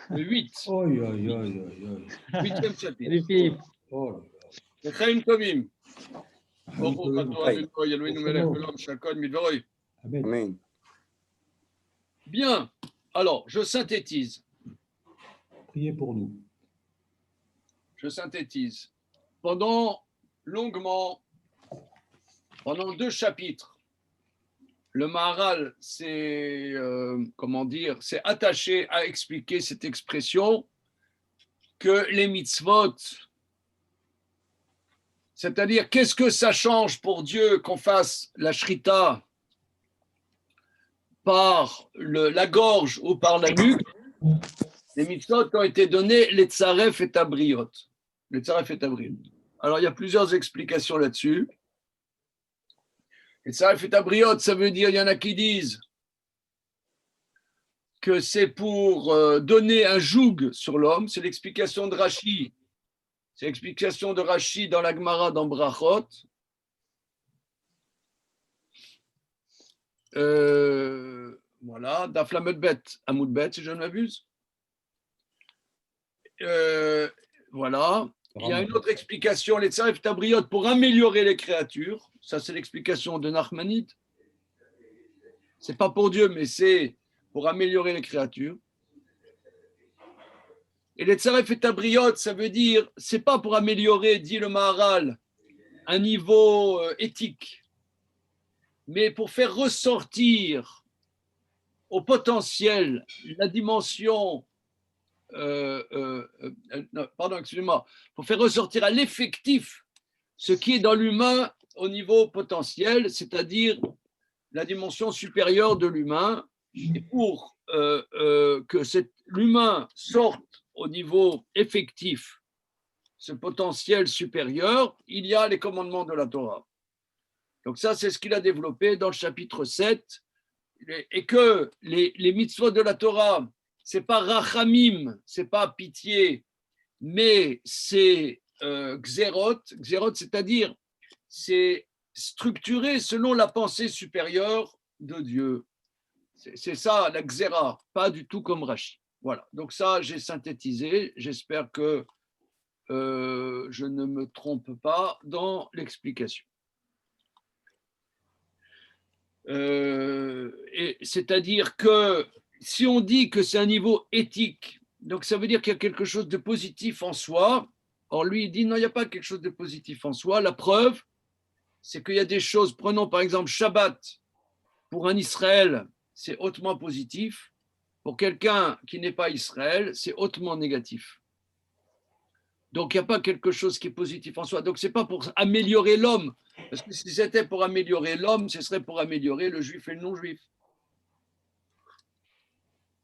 Le 8. Aïe, aïe, aïe, aïe, aïe. 8e chapitre. Salut Philippe. Oh là là. Lechaim Tovim. Amen. Baruch atah Adonai Eloheinu melech haolam shakol midvaroi. Amen. Amen. Bien. Alors, je synthétise. Priez pour nous. Je synthétise. Pendant 2 chapitres, le Maharal s'est attaché à expliquer cette expression que les mitzvot, c'est-à-dire qu'est-ce que ça change pour Dieu qu'on fasse la shrita par la gorge ou par la nuque. Les mitzvot ont été donnés les tsaref et tabriot. Les tsaref et tabriot. Alors il y a plusieurs explications là-dessus. Les tsaref et tabriot, ça veut dire, il y en a qui disent que c'est pour donner un joug sur l'homme. C'est l'explication de Rashi. C'est l'explication de Rashi dans la Gemara dans Brachot. Voilà, Daf Lamed Bet, Amoud Bet, si je ne m'abuse. Voilà. Il y a une autre explication, les Tsaref Tabriot, pour améliorer les créatures. Ça, c'est l'explication de Nachmanide. C'est pas pour Dieu, mais c'est pour améliorer les créatures. Et les Tsaref et Tabriot, ça veut dire, c'est pas pour améliorer, dit le Maharal, un niveau éthique, mais pour faire ressortir au potentiel la dimension, pour faire ressortir à l'effectif ce qui est dans l'humain au niveau potentiel, c'est-à-dire la dimension supérieure de l'humain, et pour que l'humain sorte au niveau effectif ce potentiel supérieur, il y a les commandements de la Torah. Donc ça, c'est ce qu'il a développé dans le chapitre 7, et que les mitzvot de la Torah, c'est pas rachamim, c'est pas pitié, mais c'est xérot, c'est-à-dire c'est structuré selon la pensée supérieure de Dieu. C'est ça, la xéra, pas du tout comme Rashi. Voilà, donc ça, j'ai synthétisé. J'espère que je ne me trompe pas dans l'explication. C'est-à-dire que si on dit que c'est un niveau éthique, donc ça veut dire qu'il y a quelque chose de positif en soi. Or, lui, il dit non, il n'y a pas quelque chose de positif en soi. La preuve, c'est qu'il y a des choses, prenons par exemple Shabbat, pour un Israël, c'est hautement positif. Pour quelqu'un qui n'est pas Israël, c'est hautement négatif. Donc, il n'y a pas quelque chose qui est positif en soi. Donc, ce n'est pas pour améliorer l'homme. Parce que si c'était pour améliorer l'homme, ce serait pour améliorer le juif et le non-juif.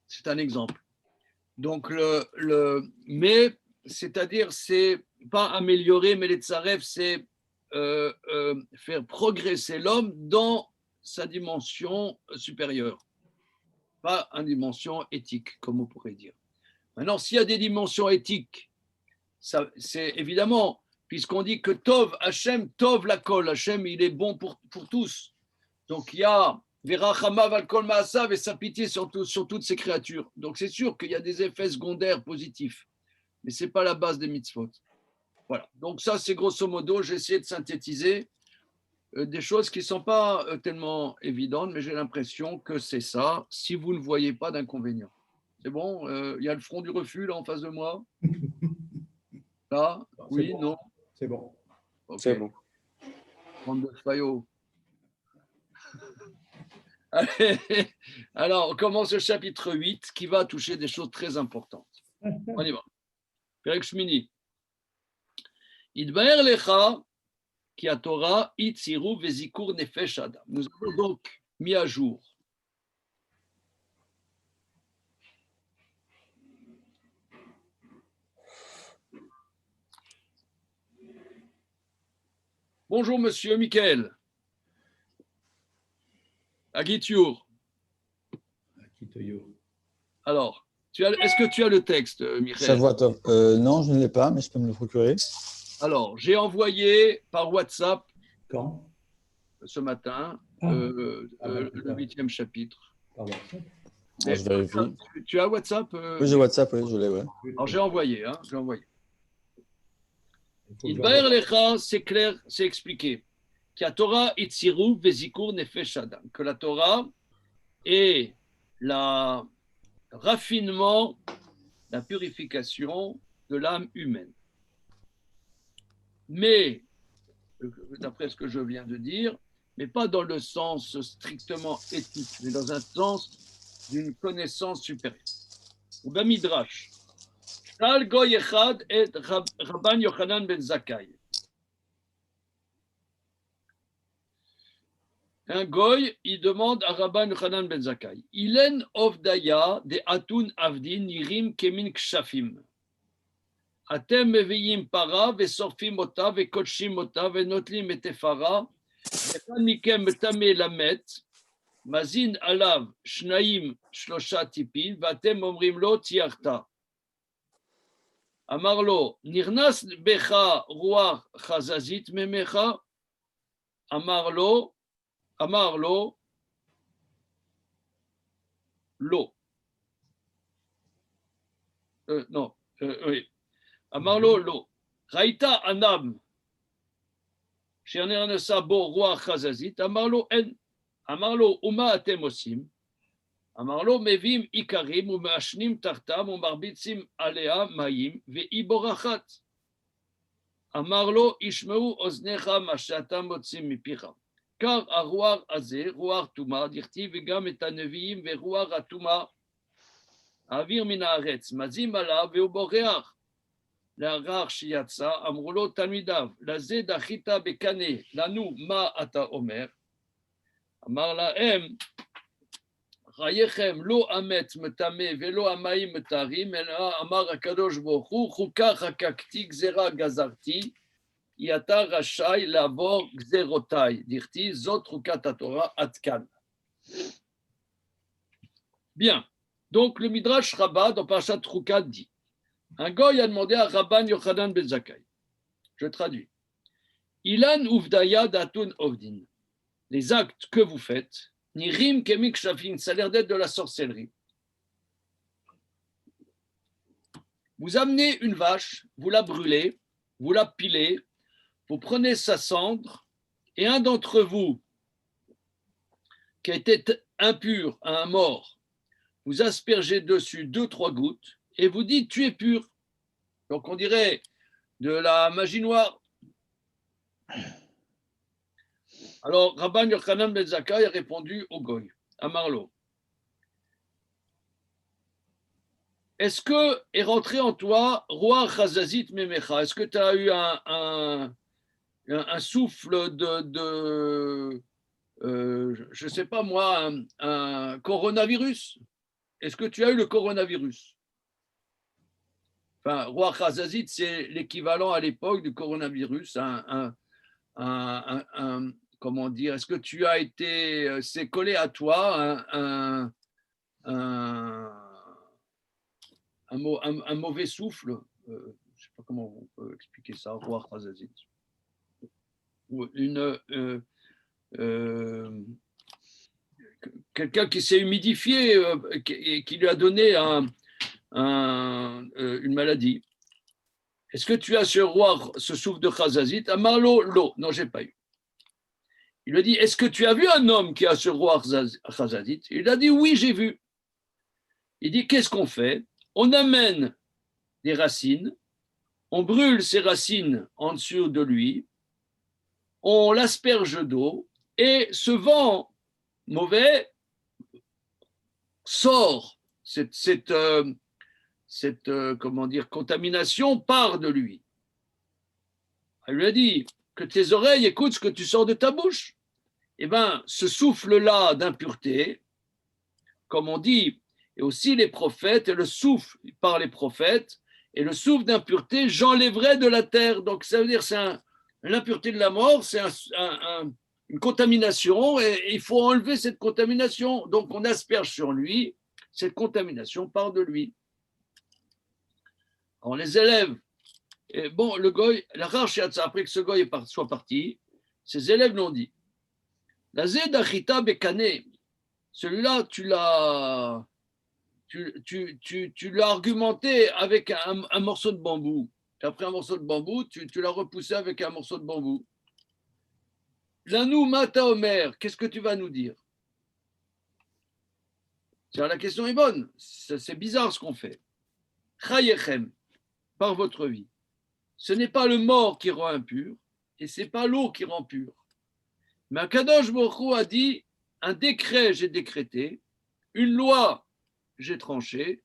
C'est un exemple. Donc, mais, c'est-à-dire, c'est pas améliorer, mais les tsaref, c'est faire progresser l'homme dans sa dimension supérieure. Pas une dimension éthique, comme on pourrait dire. Maintenant, s'il y a des dimensions éthiques, ça, c'est évidemment, puisqu'on dit que Tov, Hachem, Tov la kol, Hachem, il est bon pour tous. Donc il y a Verachamav al kol ma'asav et sa pitié sur toutes ces créatures. Donc c'est sûr qu'il y a des effets secondaires positifs, mais ce n'est pas la base des mitzvot. Voilà. Donc ça, c'est grosso modo, j'ai essayé de synthétiser des choses qui ne sont pas tellement évidentes, mais j'ai l'impression que c'est ça, si vous ne voyez pas d'inconvénient. C'est bon, il y a le front du refus là en face de moi. Là, oui, bon. non. C'est bon. Okay. C'est bon. Bande de faillots. Alors, on commence le chapitre 8 qui va toucher des choses très importantes. On y va. Perek Shmini. Idbaer lecha ki haTorah itziru vezikur nefesh adam. Nous avons donc mis à jour bonjour monsieur Michael. Agitiour. Alors, est-ce que tu as le texte, Michael? Shavuot. Non, je ne l'ai pas, mais je peux me le procurer. Alors, j'ai envoyé par WhatsApp Quand? ce matin le 8e chapitre. Par WhatsApp. Alors, je vérifie. Tu as WhatsApp Oui, j'ai WhatsApp, oui, je l'ai, ouais. Alors j'ai envoyé, hein, j'ai envoyé. Il faut que Idbaer j'envoie. lecha, c'est clair, c'est expliqué. Que la Torah itziru vezikur nefesh adam. Que la Torah est le raffinement, la purification de l'âme humaine. Mais, d'après ce que je viens de dire, mais pas dans le sens strictement éthique, mais dans un sens d'une connaissance supérieure. Ou ben Midrash. Tal goy echad et Rabban Yochanan ben Zakkai. Un goy, il demande à Rabban Yochanan ben Zakkai. Ilen ovdaya de atun avdin nirim kemin kshafim. Atem meviyim para vesorfim ota vekochim ota venotlim etefara. Vechan mikem metame lamet. Mazin alav shnaim shlosha tipin. Vatem omrim lo tiarta. Amar lo, nirnas becha ruach chazazit memecha. Amar lo, lo. Non, oui. Amar lo, lo. Raïta anam. Shernernesa bo ruach chazazit. Amar lo, en. Amar lo, uma atem osim. אמר לו, מביאים עיקרים ומעשנים תחתם ומרביצים עליה מים והיא בורחת. אמר לו, ישמעו אוזניך מה שאתה מוציא מפיך. קר הרוח הזה, רוח טומאה, דכתיב וגם את הנביאים ורוח הטומאה. האוויר מן הארץ, מזים עליו והוא בורח. לאחר שיצא, אמרו לו תלמידיו, לזה דחית בקנה, לנו מה אתה אומר? אמר להם, חייכם לא אמת מטמא ולא המים מטהרים, אלא אמר הקדוש ברוך הוא, חוקה חקקתי גזירה גזרתי, כי אתה רשאי לעבור גזירותיי. דכתיב זאת חוקת התורה עד כאן. Bien. Donc le Midrash Rabbah dans Parashat Chukat dit, un goy a demandé à Rabban Yochanan ben Zakkai. Je traduis. Ilan uvdaya datun ovdin. Les actes que vous faites, Nirim kemik shafin, ça a l'air d'être de la sorcellerie. Vous amenez une vache, vous la brûlez, vous la pilez, vous prenez sa cendre, et un d'entre vous, qui a été impur à un mort, vous aspergez dessus 2-3 gouttes, et vous dites tu es pur. Donc on dirait de la magie noire. Alors, Rabban Yochanan ben Zakkai a répondu au goy, à Marlo. Est-ce que est rentré en toi roi Chazazit Memecha? Est-ce que tu as eu un souffle je ne sais pas moi, un coronavirus? Est-ce que tu as eu le coronavirus? Enfin, roi Chazazit, c'est l'équivalent à l'époque du coronavirus, comment dire, est-ce que tu as été, c'est collé à toi un mauvais souffle, je ne sais pas comment on peut expliquer ça, roi Khazazit. Quelqu'un qui s'est humidifié et qui lui a donné une maladie. Est-ce que tu as ce souffle de Khazazit? Amarlo, l'eau. Non, je n'ai pas eu. Il lui dit, est-ce que tu as vu un homme qui a ce roi Khazazit? Il a dit, oui, j'ai vu. Il dit, qu'est-ce qu'on fait? On amène des racines, on brûle ces racines en dessous de lui, on l'asperge d'eau, et ce vent mauvais sort, cette comment dire, contamination part de lui. Elle lui a dit, que tes oreilles écoutent ce que tu sors de ta bouche. Eh bien, ce souffle-là d'impureté, comme on dit, et aussi les prophètes, et le souffle par les prophètes, et le souffle d'impureté, j'enlèverai de la terre. Donc, ça veut dire, c'est l'impureté de la mort, c'est une contamination, et il faut enlever cette contamination. Donc, on asperge sur lui, cette contamination part de lui. Alors, les élèves, et bon, le goy, la rachatza, après que ce goy soit parti, ses élèves l'ont dit. La zedachita bekane, celui-là, tu l'as tu l'as argumenté avec un morceau de bambou. Et après un morceau de bambou, tu l'as repoussé avec un morceau de bambou. Lanou Mata Omer, qu'est-ce que tu vas nous dire? La question est bonne. C'est bizarre ce qu'on fait. Chayechem, par votre vie. Ce n'est pas le mort qui rend impur et ce n'est pas l'eau qui rend pur. Mais Akadosh Baruch Hu a dit un décret j'ai décrété, une loi j'ai tranché.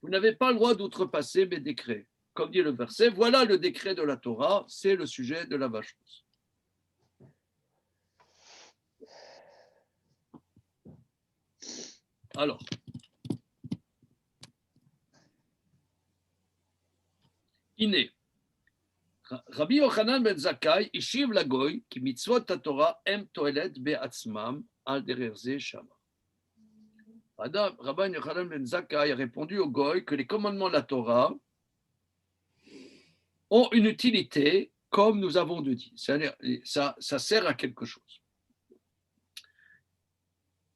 Vous n'avez pas le droit d'outrepasser mes décrets. Comme dit le verset, voilà le décret de la Torah, c'est le sujet de la vache rousse. Alors, Iné. Rabbi Yochanan ben Zakkai, Ishiv Lagoy, qui mitzvot Torah em toelet be'atzmam al dererze shama. Rabbi Yochanan ben Zakkai a répondu au Goy que les commandements de la Torah ont une utilité, comme nous avons dit. Ça sert à quelque chose.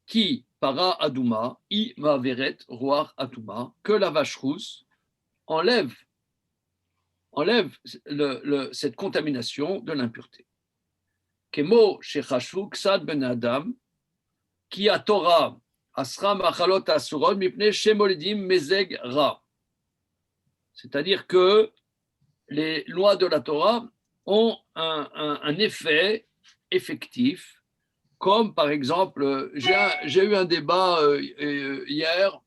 Qui para aduma, I maveret roar atuma, que la vache rousse enlève cette contamination de l'impureté. Kemo shechashu ksad ben adam, qui a Torah asra machalot asurot mipne shemolidim mezeg ra. C'est-à-dire que les lois de la Torah ont un effet effectif. Comme par exemple, j'ai eu un débat hier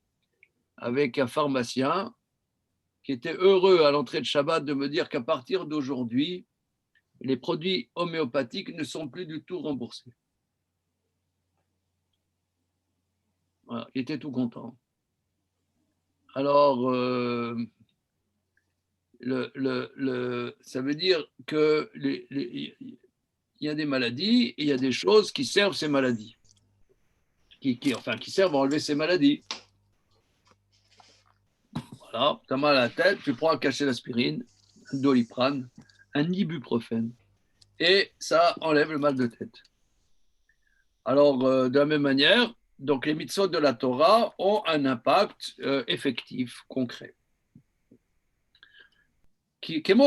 avec un pharmacien qui était heureux à l'entrée de Shabbat de me dire qu'à partir d'aujourd'hui, les produits homéopathiques ne sont plus du tout remboursés. Voilà, il était tout content. Alors, ça veut dire que il y a des maladies et il y a des choses qui servent ces maladies, qui servent à enlever ces maladies. Voilà, tu as mal à la tête, tu prends un cachet d'aspirine, un doliprane, un ibuprofène, et ça enlève le mal de tête. Alors, de la même manière, donc les mitzvot de la Torah ont un impact effectif, concret. Comme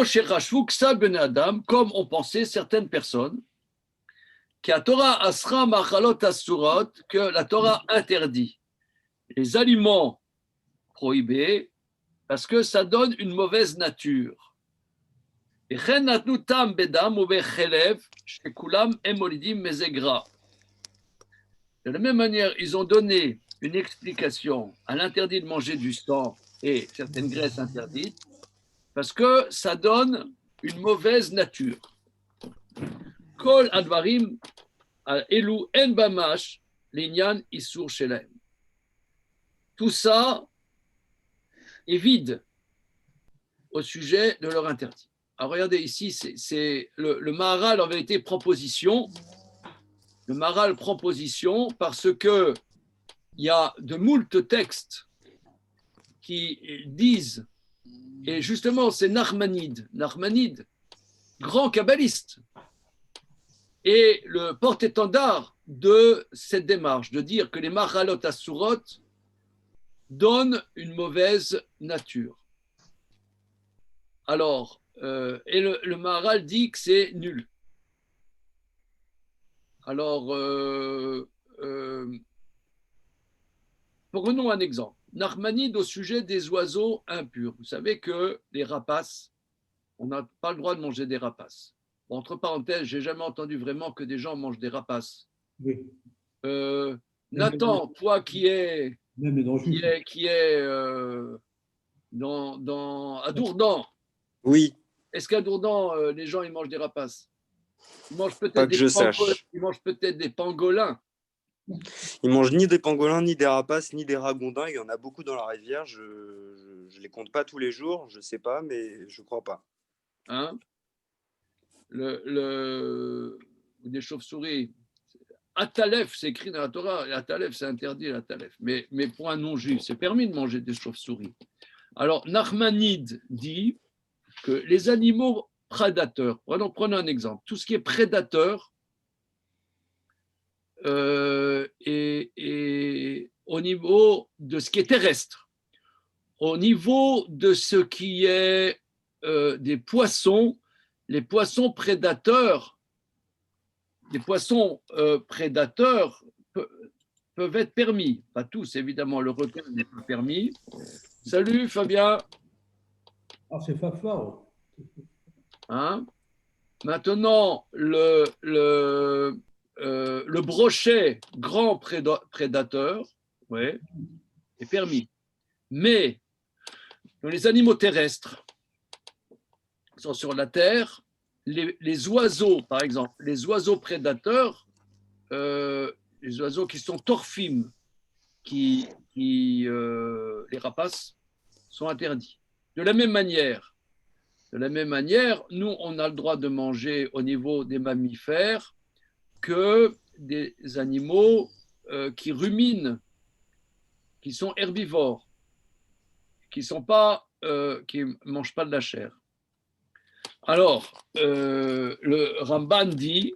ont pensé certaines personnes, que la Torah interdit les aliments prohibés parce que ça donne une mauvaise nature. De la même manière, ils ont donné une explication à l'interdit de manger du sang et certaines graisses interdites parce que ça donne une mauvaise nature. Kol advarim elu en bamash l'inyan isur shelaim. Tout ça est vide au sujet de leur interdit. Alors regardez ici, c'est le Maharal en vérité proposition. Le Maharal proposition parce que il y a de moult textes qui disent, et justement c'est Nachmanide, grand kabbaliste, et le porte-étendard de cette démarche, de dire que les Mahalot Asurot donnent une mauvaise nature. Alors, et le Maharal dit que c'est nul. Alors, prenons un exemple. Nachmanide au sujet des oiseaux impurs. Vous savez que les rapaces, on n'a pas le droit de manger des rapaces. Bon, entre parenthèses, j'ai jamais entendu vraiment que des gens mangent des rapaces. Oui. Nathan, toi qui es à Dourdan. Oui. Est-ce qu'à Dourdan, les gens ils mangent des rapaces? Ils mangent Pas que je sache. Ils mangent peut-être des pangolins. Ils mangent ni des pangolins, ni des rapaces, ni des ragondins. Il y en a beaucoup dans la rivière. Je les compte pas tous les jours. Je sais pas, mais je crois pas. Hein? Des chauves-souris. Atalef, c'est écrit dans la Torah. Atalef, c'est interdit, l'Atalef. Mais pour un non-juif, c'est permis de manger des chauves-souris. Alors, Nachmanide dit que les animaux prédateurs, prenons un exemple, tout ce qui est prédateur au niveau de ce qui est terrestre. Au niveau de ce qui est des poissons, les poissons prédateurs, peuvent être permis. Pas tous, évidemment, le requin n'est pas permis. Salut Fabien. Ah, c'est Fafa. Hein? Maintenant, le brochet grand prédateur, ouais, est permis. Mais dans les animaux terrestres qui sont sur la terre, les oiseaux, par exemple, les oiseaux prédateurs, les oiseaux qui sont torfimes, les rapaces, sont interdits. De la même manière, nous, on a le droit de manger au niveau des mammifères que des animaux qui ruminent, qui sont herbivores, qui ne mangent pas de la chair. Alors, le Ramban dit,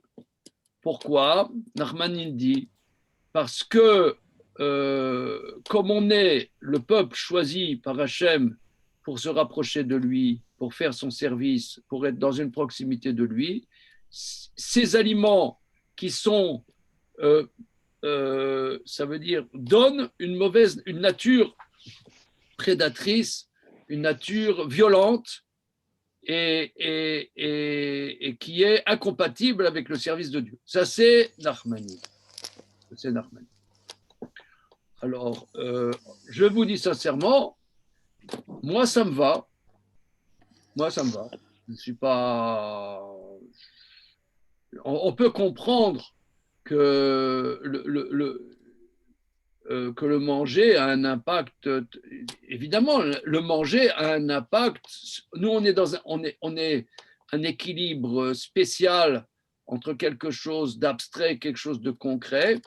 pourquoi? Nachman dit, parce que comme on est le peuple choisi par Hachem pour se rapprocher de lui, pour faire son service, pour être dans une proximité de lui, ces aliments qui sont, ça veut dire, donnent une nature prédatrice, une nature violente et qui est incompatible avec le service de Dieu. Ça, c'est Nachmani. Alors, je vous dis sincèrement, moi, ça me va. Je ne suis pas. On peut comprendre que que le manger a un impact. Évidemment, le manger a un impact. Nous, on est un équilibre spécial entre quelque chose d'abstrait et quelque chose de concret.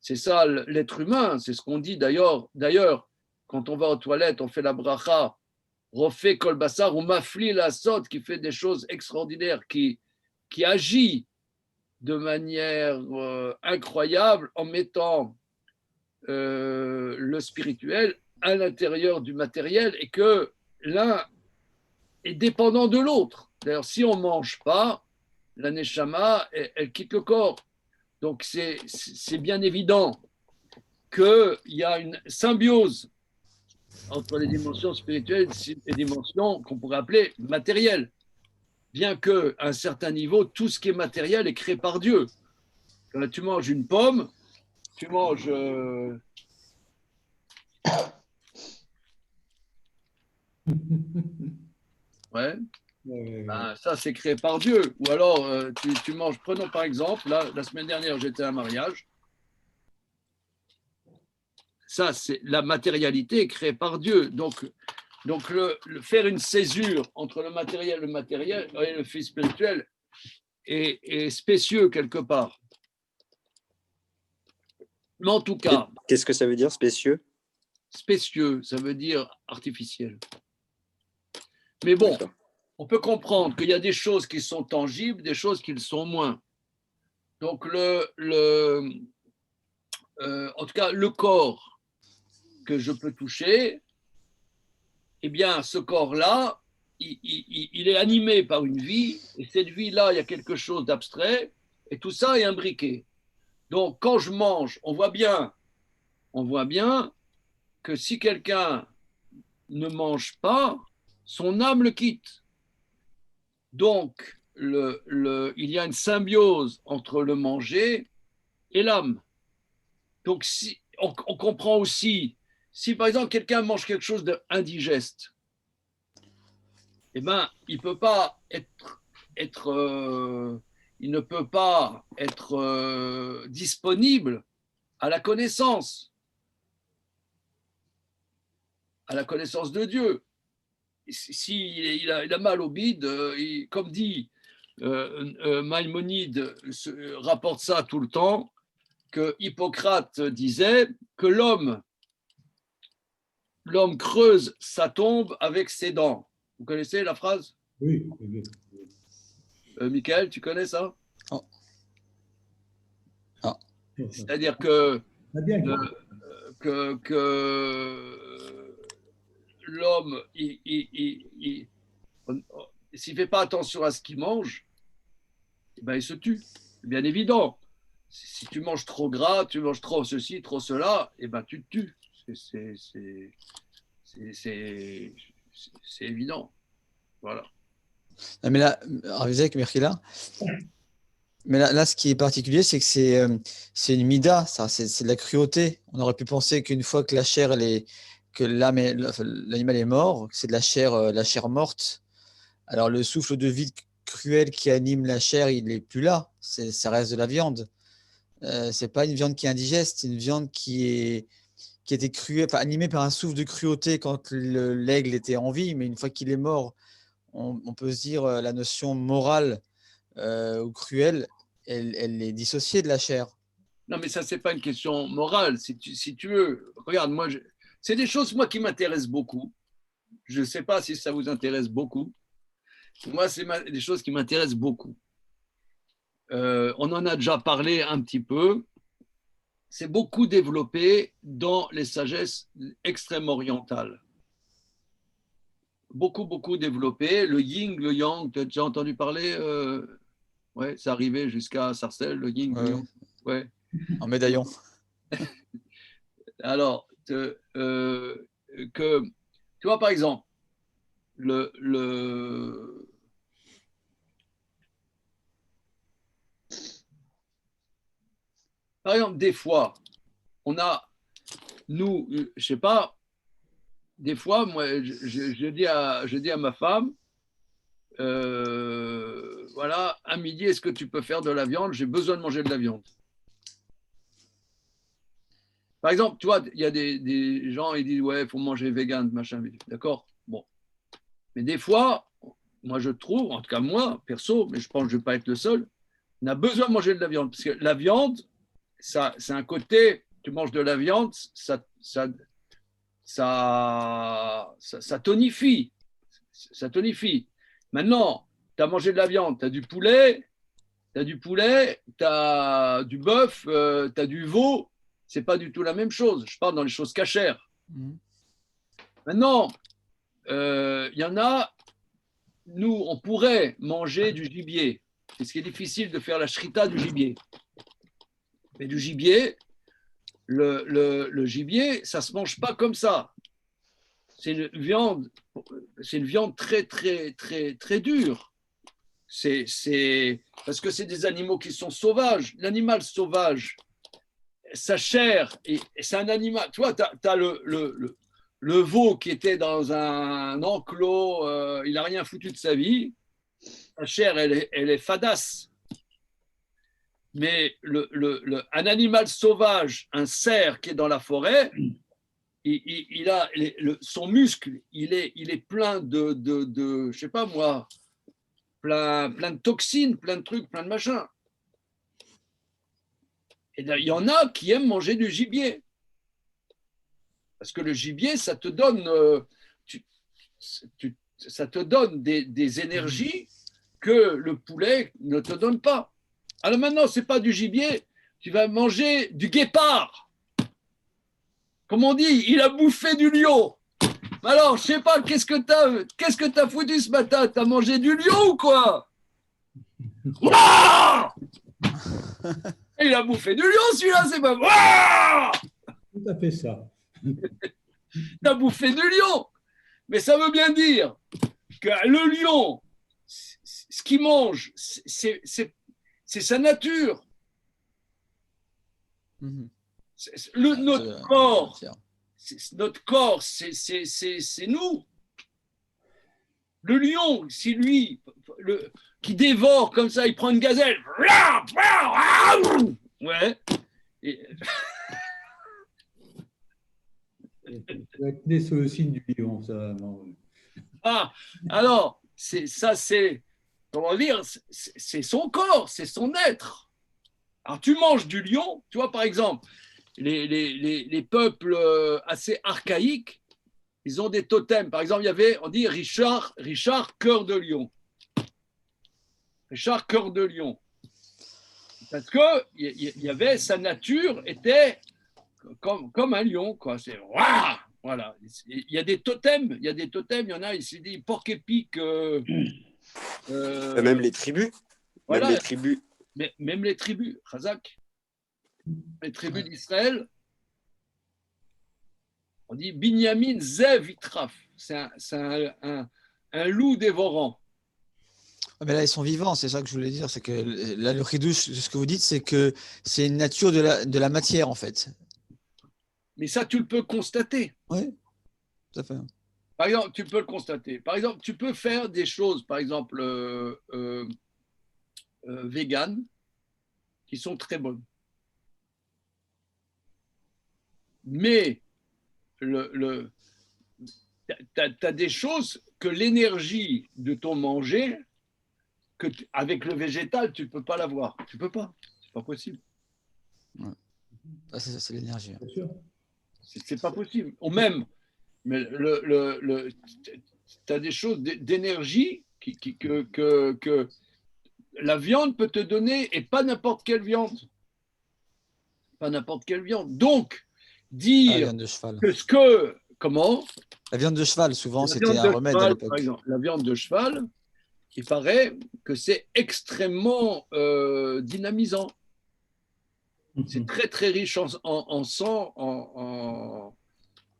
C'est ça l'être humain. C'est ce qu'on dit d'ailleurs. Quand on va aux toilettes, on fait la bracha, refait kol basar ou mafli la sot, qui fait des choses extraordinaires, qui agit de manière incroyable en mettant le spirituel à l'intérieur du matériel et que l'un est dépendant de l'autre. D'ailleurs, si on ne mange pas, la neshama, elle quitte le corps. Donc, c'est bien évident qu'il y a une symbiose entre les dimensions spirituelles et les dimensions qu'on pourrait appeler matérielles. Bien qu'à un certain niveau, tout ce qui est matériel est créé par Dieu. Quand tu manges une pomme, tu manges ouais. Ben, ça c'est créé par Dieu. Ou alors tu manges, prenons par exemple, là, la semaine dernière j'étais à un mariage. Ça, c'est la matérialité est créée par Dieu. Donc faire une césure entre le matériel et le fait spirituel est spécieux quelque part. Mais en tout cas. Qu'est-ce que ça veut dire, spécieux? Spécieux, ça veut dire artificiel. Mais bon, on peut comprendre qu'il y a des choses qui sont tangibles, des choses qui le sont moins. Donc, en tout cas, le corps que je peux toucher, eh bien, ce corps-là, il est animé par une vie, et cette vie-là, il y a quelque chose d'abstrait, et tout ça est imbriqué. Donc, quand je mange, on voit bien que si quelqu'un ne mange pas, son âme le quitte. Donc, il y a une symbiose entre le manger et l'âme. Donc, si, on comprend aussi, si par exemple quelqu'un mange quelque chose d'indigeste, eh ben, il ne peut pas être disponible à la connaissance de Dieu. S'il a mal au bide, comme dit Maïmonide, rapporte ça tout le temps, que Hippocrate disait que l'homme creuse sa tombe avec ses dents. Vous connaissez la phrase? Oui. Michael, tu connais ça? Ah. C'est-à-dire que que l'homme, s'il ne fait pas attention à ce qu'il mange, eh ben, il se tue. C'est bien évident. Si tu manges trop gras, tu manges trop ceci, trop cela, eh ben, tu te tues. C'est évident. Voilà. Non, mais là, Ravizek, Merkila, mais là, ce qui est particulier, c'est que c'est une mida, ça, c'est de la cruauté. On aurait pu penser qu'une fois que la chair, que l'animal est mort, que c'est de la chair morte. Alors le souffle de vie cruel qui anime la chair, il n'est plus là. Ça reste de la viande. C'est pas une viande qui est indigeste, c'est une viande qui était cruelle, enfin, animée par un souffle de cruauté quand l'aigle était en vie, mais une fois qu'il est mort, on peut se dire la notion morale ou cruelle, elle est dissociée de la chair. Non, mais ça, c'est pas une question morale. Si tu veux, regarde, c'est des choses, moi, qui m'intéressent beaucoup. Je ne sais pas si ça vous intéresse beaucoup. Moi, c'est des choses qui m'intéressent beaucoup. On en a déjà parlé un petit peu. C'est beaucoup développé dans les sagesses extrême orientales. Beaucoup développé. Le yin, le yang, tu as déjà entendu parler ouais, c'est arrivé jusqu'à Sarcelles, le yin, le yang. Ouais. En médaillon. Alors, tu vois, par exemple, par exemple, des fois, je sais pas, des fois, moi, je dis à ma femme, voilà, à midi, est-ce que tu peux faire de la viande? J'ai besoin de manger de la viande. Par exemple, tu vois, il y a des gens, ils disent, ouais, il faut manger vegan, machin, d'accord? Bon. Mais des fois, moi, je trouve, en tout cas moi, perso, mais je pense que je ne vais pas être le seul, on a besoin de manger de la viande. Parce que la viande, ça, c'est un côté, tu manges de la viande, ça tonifie. Ça tonifie. Maintenant, tu as mangé de la viande, tu as du poulet, tu as du bœuf, tu as du veau. C'est pas du tout la même chose. Je parle dans les choses cachères. Maintenant, il y en a, nous, on pourrait manger du gibier. C'est ce qui est difficile de faire la shrita du gibier. Mais du gibier, le gibier, ça ne se mange pas comme ça. C'est une viande très, très, très, très dure. Parce que c'est des animaux qui sont sauvages. L'animal sauvage, sa chair, et c'est un animal. Tu vois, tu as le veau qui était dans un enclos, il n'a rien foutu de sa vie. Sa chair, elle est fadasse. Mais un animal sauvage, un cerf qui est dans la forêt, il a son muscle, il est plein de je sais pas moi, plein de toxines, plein de trucs, plein de machins. Et il y en a qui aiment manger du gibier. Parce que le gibier, ça te donne, ça te donne des énergies que le poulet ne te donne pas. Alors maintenant, ce n'est pas du gibier, tu vas manger du guépard. Comme on dit, il a bouffé du lion. Alors, je ne sais pas, qu'est-ce que tu as foutu ce matin? Tu as mangé du lion ou quoi? Il a bouffé du lion, celui-là, c'est pas... Tout à fait ça. Tu as bouffé du lion. Mais ça veut bien dire que le lion, ce qu'il mange, c'est sa nature. Notre corps, c'est nous. Le lion, c'est lui qui dévore comme ça, il prend une gazelle. Ouais. Tu vas être né sur le signe du lion, ça. Ah, alors, comment dire, c'est son corps, c'est son être. Alors, tu manges du lion, tu vois, par exemple, les peuples assez archaïques, ils ont des totems. Par exemple, on dit Richard cœur de lion. Richard cœur de lion. Parce que il y avait, sa nature était comme un lion, quoi. C'est Ouah voilà. Il y a des totems, il y en a, il s'est dit porc épic. Même les tribus. Voilà. Même les tribus. Mais même les tribus, Razak, les tribus d'Israël, on dit Binyamin Zev Itraf. C'est un loup dévorant. Mais là, ils sont vivants, c'est ça que je voulais dire. C'est que là, le chidouche de ce que vous dites, c'est que c'est une nature de la matière, en fait. Mais ça, tu le peux constater. Oui, tout à fait. Par exemple, tu peux le constater. Par exemple, tu peux faire des choses, par exemple, vegan, qui sont très bonnes. Mais tu as des choses que l'énergie de ton manger, avec le végétal, tu ne peux pas l'avoir. Tu ne peux pas. C'est pas possible. Ouais. Ah, c'est ça, c'est l'énergie. Bien sûr. C'est pas possible. Ou même, mais tu as des choses d'énergie que la viande peut te donner et pas n'importe quelle viande. Pas n'importe quelle viande. Donc, La dire viande de cheval. que ce que. Comment? La viande de cheval, souvent, La c'était viande un de remède à cheval, l'époque. par exemple, la viande de cheval, il paraît que c'est extrêmement dynamisant. C'est très, très riche en sang.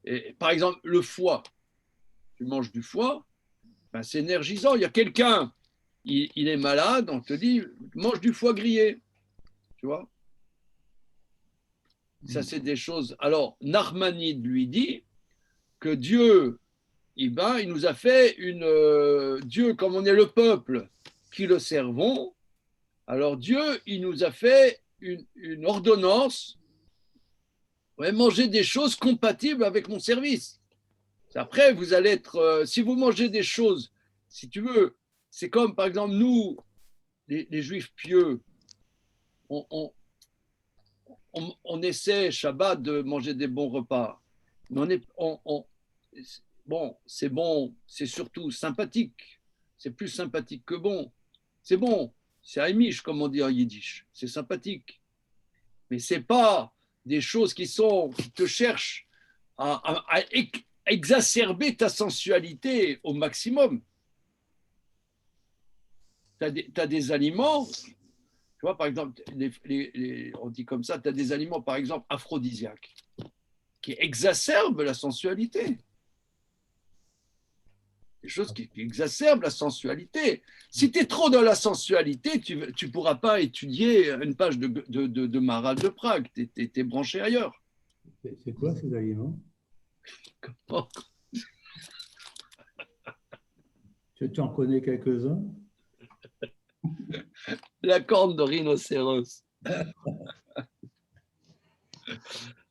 Et, par exemple, le foie. Tu manges du foie, ben, c'est énergisant. Il y a quelqu'un, il est malade, on te dit, mange du foie grillé. Tu vois? Ça, c'est des choses. Alors, Narmanide lui dit que Dieu, il nous a fait Dieu, comme on est le peuple qui le servons, alors Dieu, il nous a fait une ordonnance, ouais, manger des choses compatibles avec mon service. Après, vous allez être, si vous mangez des choses, si tu veux, c'est comme par exemple nous, les juifs pieux, on essaie Shabbat de manger des bons repas. Mais bon, c'est surtout sympathique. C'est plus sympathique que bon. C'est bon, c'est aimish, comme on dit en yiddish. C'est sympathique. Mais ce n'est pas des choses qui te cherchent à exacerber ta sensualité au maximum. Tu as des aliments, tu vois, par exemple, on dit comme ça, tu as des aliments, par exemple, aphrodisiaques, qui exacerbent la sensualité. Des choses qui exacerbent la sensualité. Si tu es trop dans la sensualité, tu ne pourras pas étudier une page de Maral de Prague. Tu es branché ailleurs. C'est quoi ces aliments? Oh. Tu en connais quelques-uns? La corne de rhinocéros.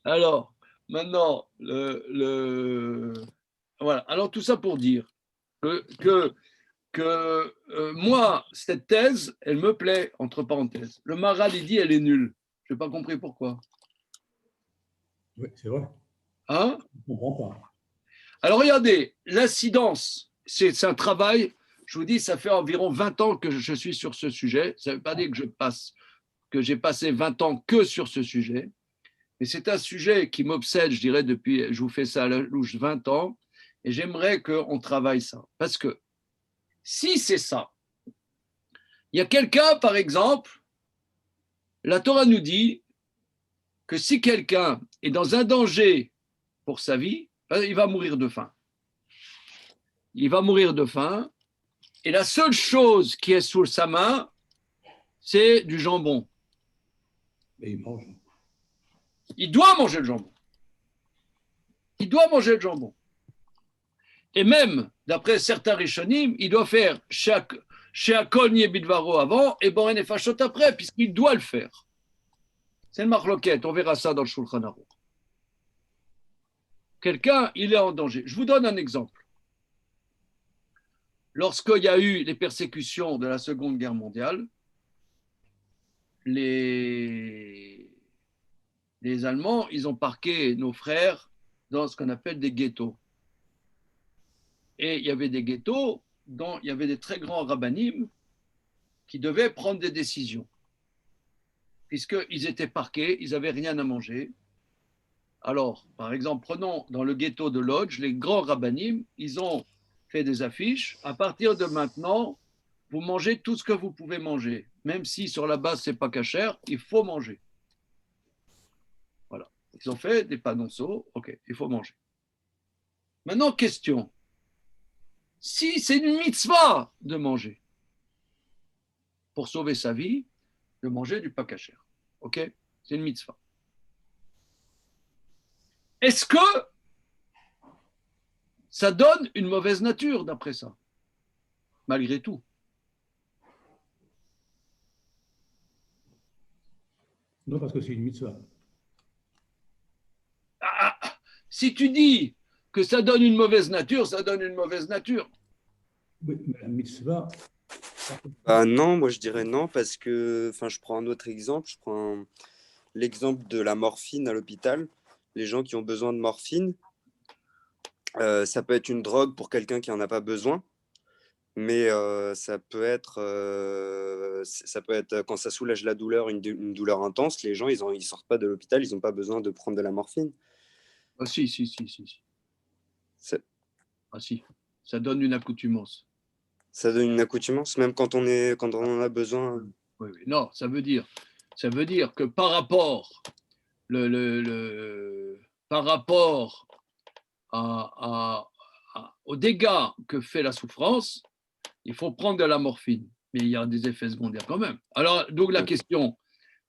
Alors, maintenant, voilà. Alors, tout ça pour dire que moi, cette thèse, elle me plaît, entre parenthèses. Le Maral, il dit, elle est nulle. Je n'ai pas compris pourquoi. Oui, c'est vrai. Hein? Je ne comprends pas. Alors, regardez, l'incidence, c'est un travail, je vous dis, ça fait environ 20 ans que je suis sur ce sujet. Ça ne veut pas dire que j'ai passé 20 ans que sur ce sujet, mais c'est un sujet qui m'obsède, je dirais, depuis, je vous fais ça à la louche, 20 ans, et j'aimerais qu'on travaille ça. Parce que si c'est ça, il y a quelqu'un, par exemple, la Torah nous dit que si quelqu'un est dans un danger pour sa vie, il va mourir de faim. Il va mourir de faim, et la seule chose qui est sous sa main, c'est du jambon. Mais il mange. Il doit manger le jambon. Il doit manger le jambon. Et même, d'après certains Rishonim, il doit faire chez Akol Bidvaro avant et Boren et Fachot après, puisqu'il doit le faire. C'est le marloquette, on verra ça dans le Shulchan Aruch. Quelqu'un, il est en danger. Je vous donne un exemple. Lorsqu'il y a eu les persécutions de la Seconde Guerre mondiale, les Allemands, ils ont parqué nos frères dans ce qu'on appelle des ghettos. Et il y avait des ghettos dont il y avait des très grands rabbinim qui devaient prendre des décisions. Puisqu'ils étaient parqués, ils n'avaient rien à manger. Alors, par exemple, prenons dans le ghetto de Lodz, les grands rabbinim, ils ont fait des affiches. À partir de maintenant, vous mangez tout ce que vous pouvez manger. Même si sur la base, c'est pas cachère, il faut manger. Voilà. Ils ont fait des panonceaux. OK, il faut manger. Maintenant, question. Si c'est une mitzvah de manger, pour sauver sa vie, de manger du pas cachère. OK? C'est une mitzvah. Est-ce que ça donne une mauvaise nature d'après ça? Malgré tout. Non, parce que c'est une mitzvah. Ah, si tu dis que ça donne une mauvaise nature, ça donne une mauvaise nature. Oui, mais la mitzvah, Non, moi je dirais non parce que, enfin, je prends un autre exemple. L'exemple de la morphine à l'hôpital. Les gens qui ont besoin de morphine, ça peut être une drogue pour quelqu'un qui en a pas besoin, mais ça peut être quand ça soulage la douleur, une douleur intense. Les gens, ils sortent pas de l'hôpital, ils n'ont pas besoin de prendre de la morphine. Ah, si. Ça, Ah, si. Ça donne une accoutumance. ça donne une accoutumance, même quand quand on en a besoin. Oui. Non, ça veut dire que par rapport, par rapport aux dégâts que fait la souffrance, il faut prendre de la morphine. Mais il y a des effets secondaires quand même. Alors, donc la question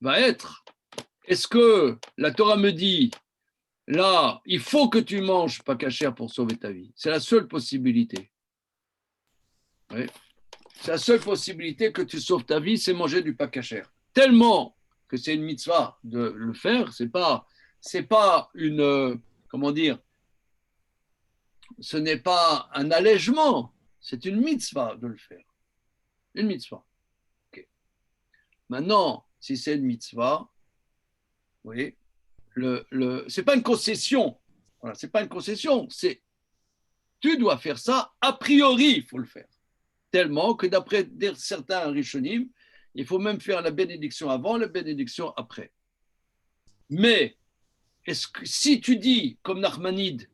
va être, est-ce que la Torah me dit, là, il faut que tu manges pas cachère pour sauver ta vie? C'est la seule possibilité. Oui. C'est la seule possibilité que tu sauves ta vie, c'est manger du pas cachère. Tellement que c'est une mitzvah de le faire, c'est pas une, comment dire, ce n'est pas un allègement, c'est une mitzvah de le faire. Une mitzvah. Okay. Maintenant, si c'est une mitzvah, oui, c'est pas une concession. Voilà, c'est pas une concession, c'est tu dois faire ça, a priori, il faut le faire. Tellement que d'après certains rishonim, il faut même faire la bénédiction avant, la bénédiction après. Mais est-ce que si tu dis, comme Nachmanide,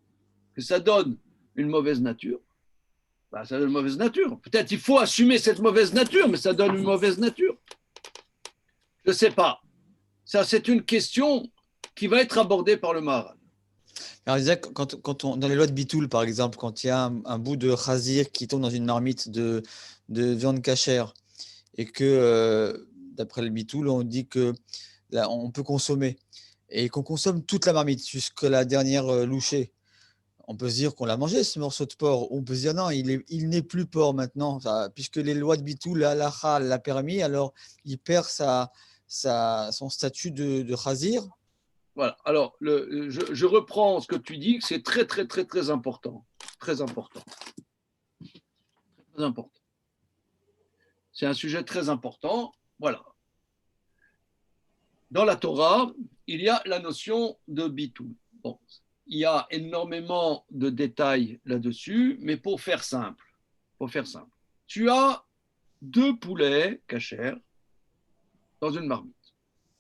que ça donne une mauvaise nature, bah, ça donne une mauvaise nature. Peut-être il faut assumer cette mauvaise nature, mais ça donne une mauvaise nature. Je ne sais pas. Ça, c'est une question qui va être abordée par le Maharal. Alors, je disais, dans les lois de Bitoul, par exemple, quand il y a un bout de chazir qui tombe dans une marmite de viande cachère et que, d'après le Bitoul, on dit que là, on peut consommer et qu'on consomme toute la marmite jusqu'à la dernière louchée, on peut se dire qu'on l'a mangé, ce morceau de porc. On peut se dire non, il n'est plus porc maintenant, puisque les lois de Bitoul, la halakha l'a permis, alors il perd son statut de chazir. Voilà. Alors, je reprends ce que tu dis, c'est très, très, très, très important. Très important. Très important. C'est un sujet très important. Voilà. Dans la Torah, il y a la notion de bitou. Bon, il y a énormément de détails là-dessus, mais pour faire simple, tu as 2 poulets cachers dans une marmite.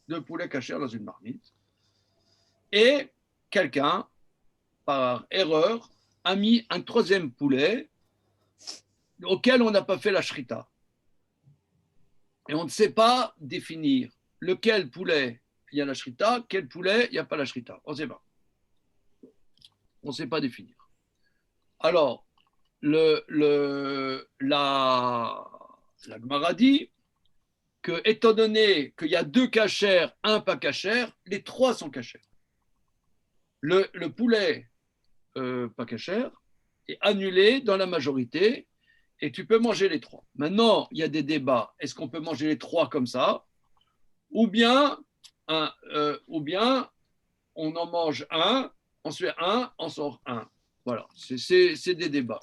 2 poulets cachers dans une marmite. Et quelqu'un, par erreur, a mis un 3e poulet auquel on n'a pas fait la shrita. Et on ne sait pas définir lequel poulet il y a la shrita, quel poulet il n'y a pas la shrita. On ne sait pas. On ne sait pas définir. Alors, la Gemara dit que, étant donné qu'il y a 2 cachers, un pas cacher, les 3 sont cachers. Le poulet pas cacher est annulé dans la majorité et tu peux manger les 3. Maintenant, il y a des débats. Est-ce qu'on peut manger les 3 comme ça ou bien on en mange un, ensuite un, on sort un. Voilà, c'est des débats.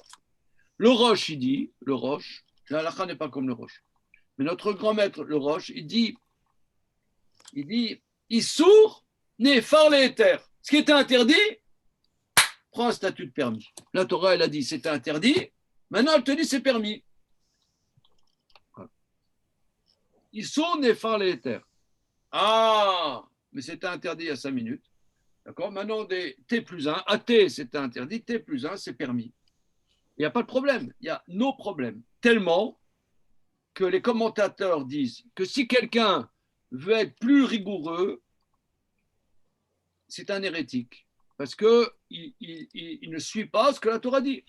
Le Roche, il dit, la halakha n'est pas comme le Roche. Mais notre grand maître, le Roche, il dit, Issour n'est far les terres. Ce qui était interdit, prend un statut de permis. La Torah, elle a dit, c'était interdit. Maintenant, elle te dit, c'est permis. Voilà. Issour n'est far les terres. Ah, mais c'était interdit il y a 5 minutes. D'accord? Maintenant, des T plus 1, AT, c'est interdit, T plus 1, c'est permis. Il n'y a pas de problème. Il y a nos problèmes. Tellement que les commentateurs disent que si quelqu'un veut être plus rigoureux, c'est un hérétique. Parce qu'il ne suit pas ce que la Torah dit.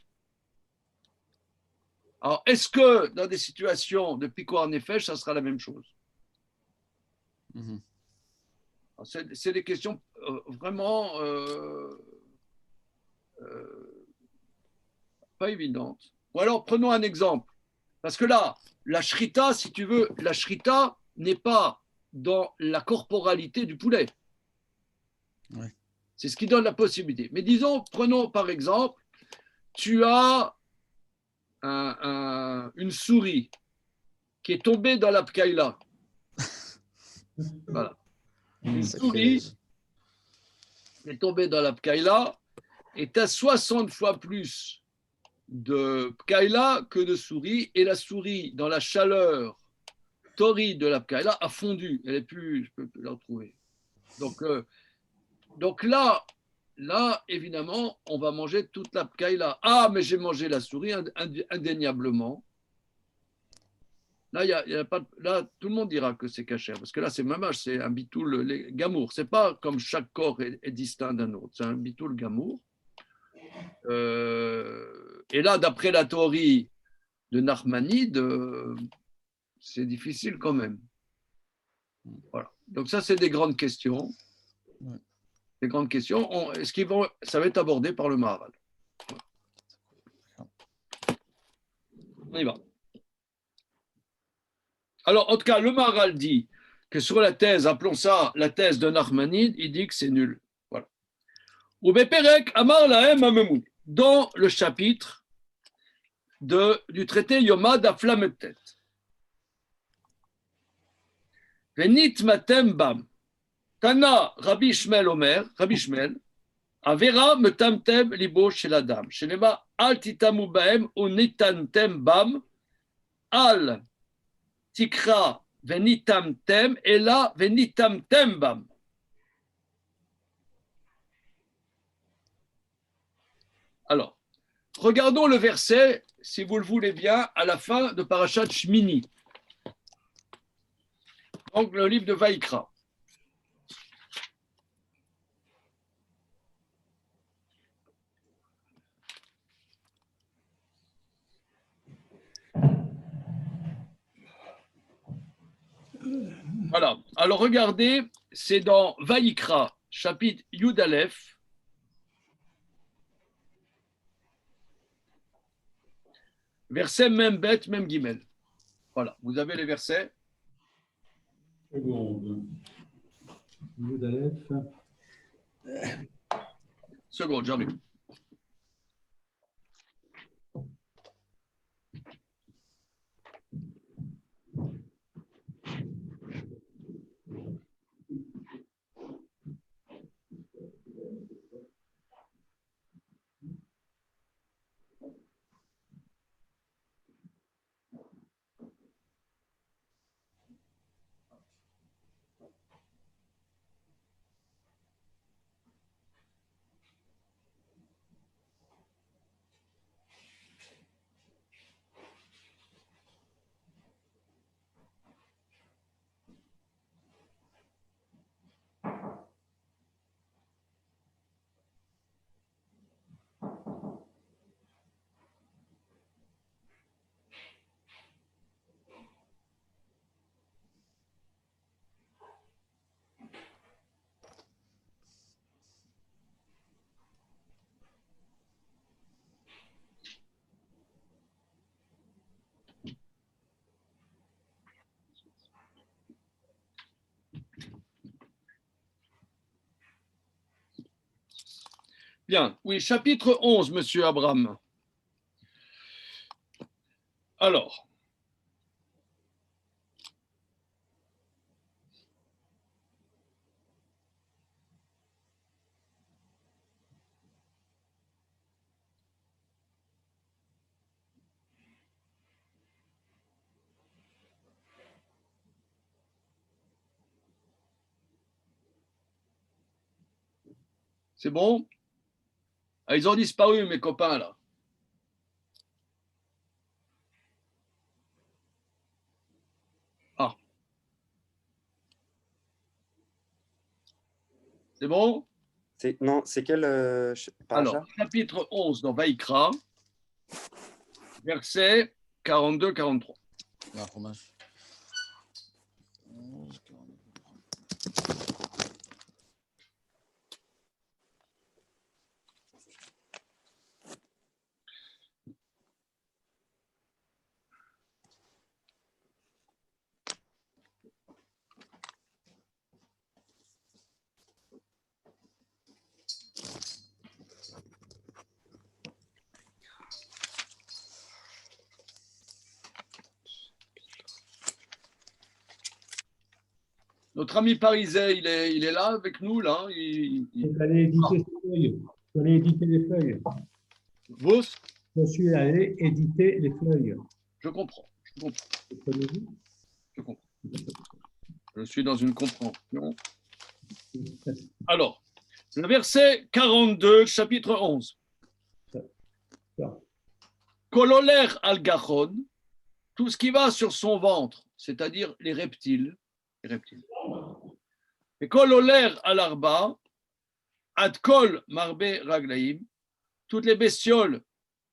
Alors, est-ce que dans des situations de Pikuar Nefesh, ça sera la même chose? C'est des questions vraiment pas évidentes. Ou alors, prenons un exemple. Parce que là, la shrita, si tu veux, la shrita n'est pas dans la corporalité du poulet. Ouais. C'est ce qui donne la possibilité. Mais disons, prenons par exemple, tu as une souris qui est tombée dans la pkaïla. Voilà. Une souris qui est tombée dans la pkaïla et tu as 60 fois plus de pkaïla que de souris. Et la souris, dans la chaleur torride de la pkaïla, a fondu. Elle est plus, je peux plus la retrouver. Donc là, évidemment, on va manger toute la pkaïla. Ah, mais j'ai mangé la souris indéniablement. Là, y a pas, là, tout le monde dira que c'est cachère, parce que là, c'est mamage, c'est un bitoul gamour. C'est pas comme chaque corps est distinct d'un autre, c'est un bitoul gamour. Et là, d'après la théorie de Nachmanide, c'est difficile quand même. Voilà. Donc ça, c'est des grandes questions. Ouais. Des grandes questions. Ça va être abordé par le Maharal. On y va. Alors, en tout cas, le Maharal dit que sur la thèse, appelons ça la thèse de Nachmanide, il dit que c'est nul. Voilà. Ou Beperek Amar Lahem Amemoun, dans le chapitre du traité Yomad Aflametet. Venit Matem Bam. Tana Rabbi Shmuel Omer, Rabbi Shmuel, Avera Metamtem Libo Shel Adam. Shenema Al Titamu Baem ou Nitantem Bam. Al Tikra Venitamtem Ela Venitamtem Bam. Alors, regardons le verset, si vous le voulez bien, à la fin de Parashat Shmini. Donc, le livre de Vaïkra. Voilà. Alors, regardez, c'est dans Vaïkra, chapitre Yud Aleph. Verset même bête, même guimel. Voilà, vous avez les versets. Seconde. Yud Aleph. Seconde, j'arrive. Bien, oui, chapitre 11, monsieur Abraham. Alors, C'est bon? Ah, ils ont disparu, mes copains, là. Ah. C'est bon? Non, c'est quel paracha? Alors, chapitre 11 dans Vaïkra, versets 42-43. Un fromage. Notre ami parisien, il est là avec nous, là. Il fallait éditer ces feuilles. Il fallait éditer les feuilles. Vous, Je suis allé éditer les feuilles. je comprends. Comprenez-vous? Je comprends. Je suis dans une compréhension. Alors, le verset 42, chapitre 11. Kololer al-Gachon, tout ce qui va sur son ventre, c'est-à-dire les reptiles. Et Kololer al-Arba, Adkol marbe raglaim, toutes les bestioles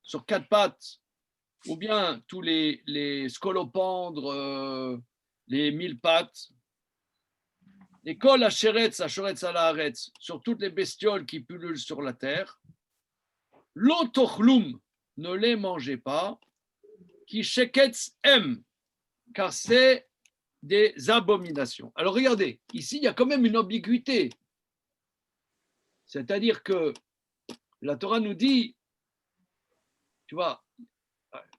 sur quatre pattes, ou bien tous les scolopendres, les 1000 pattes, et Kol Asheretz ala Haaretz, sur toutes les bestioles qui pullulent sur la terre, L'otochlum, ne les mangez pas, qui sheketz em, car c'est des abominations. Alors regardez, ici il y a quand même une ambiguïté. C'est-à-dire que la Torah nous dit, tu vois,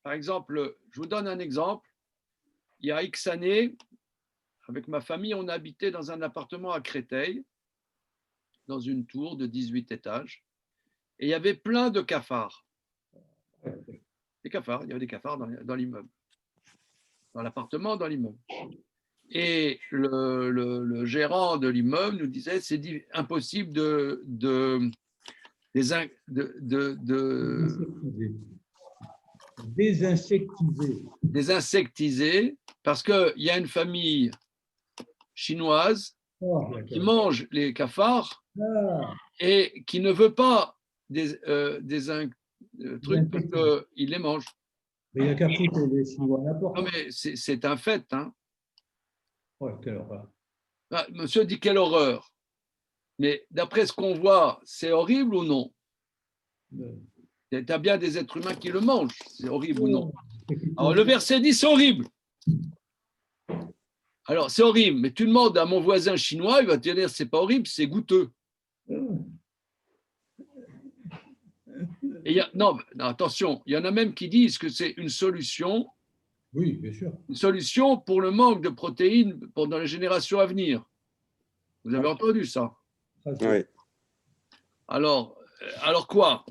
par exemple, je vous donne un exemple. Il y a X années, avec ma famille, on habitait dans un appartement à Créteil, dans une tour de 18 étages, et il y avait plein de cafards. Des cafards, il y avait des cafards dans l'immeuble, dans l'appartement, dans l'immeuble. Et le gérant de l'immeuble nous disait c'est impossible désinsectiser parce qu'il y a une famille chinoise qui mange les cafards et qui ne veut pas des trucs parce qu'il les mange. Mais il n'y a qu'à foutre les Chinois à la porte. Non, mais c'est un fait. Hein. Ouais, quelle horreur. Ah, monsieur dit quelle horreur. Mais d'après ce qu'on voit, c'est horrible ou non? Tu as bien des êtres humains qui le mangent. C'est horrible ou non? Alors, le verset dit c'est horrible. Alors, c'est horrible, mais tu demandes à mon voisin chinois, il va te dire c'est pas horrible, c'est goûteux. Et non, attention, il y en a même qui disent que c'est une solution. Oui, bien sûr. Une solution pour le manque de protéines pendant les générations à venir. Vous avez entendu ça? Oui. Alors quoi?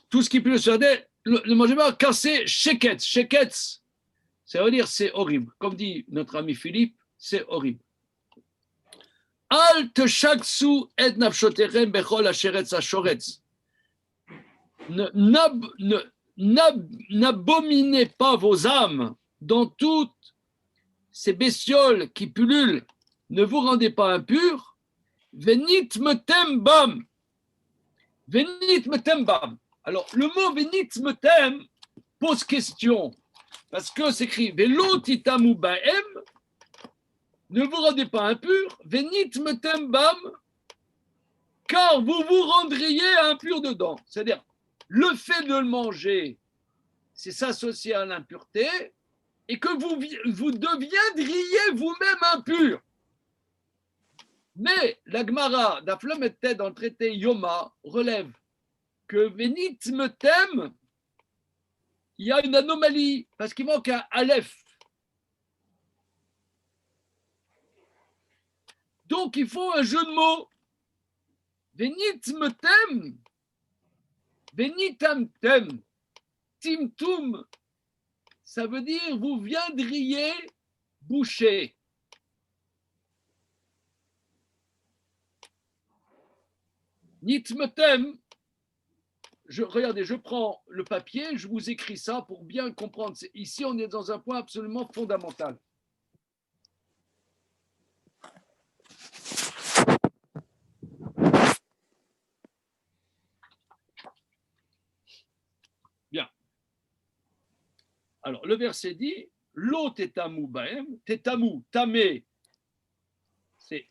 Tout ce qui peut se faire, ne mangez pas, car c'est sheketz. Sheketz, ça veut dire c'est horrible. Comme dit notre ami Philippe, c'est horrible. Al teshaksu et nafshotechem bechol asheretz ashoretz. N'abominez pas vos âmes dans toutes ces bestioles qui pullulent. Ne vous rendez pas impurs. Venit metem bam. Venit metem bam. Alors, le mot venit metem pose question. Parce que c'est écrit Velo titamu baem. Ne vous rendez pas impurs. Venit metem bam. Car vous vous rendriez impurs dedans. C'est-à-dire, le fait de le manger, c'est s'associer à l'impureté et que vous deviendriez vous-même impur. Mais la Gemara d'Aflamette dans le traité Yoma relève que Venit Metem, il y a une anomalie parce qu'il manque un Aleph. Donc il faut un jeu de mots. Venit Metem. Venitam tem, timtum, ça veut dire vous viendriez boucher. Nitmetem, regardez, je prends le papier, je vous écris ça pour bien comprendre. Ici, on est dans un point absolument fondamental. Bien. Alors, le verset dit, Lo tetamu baem, tetamu, tamé, c'est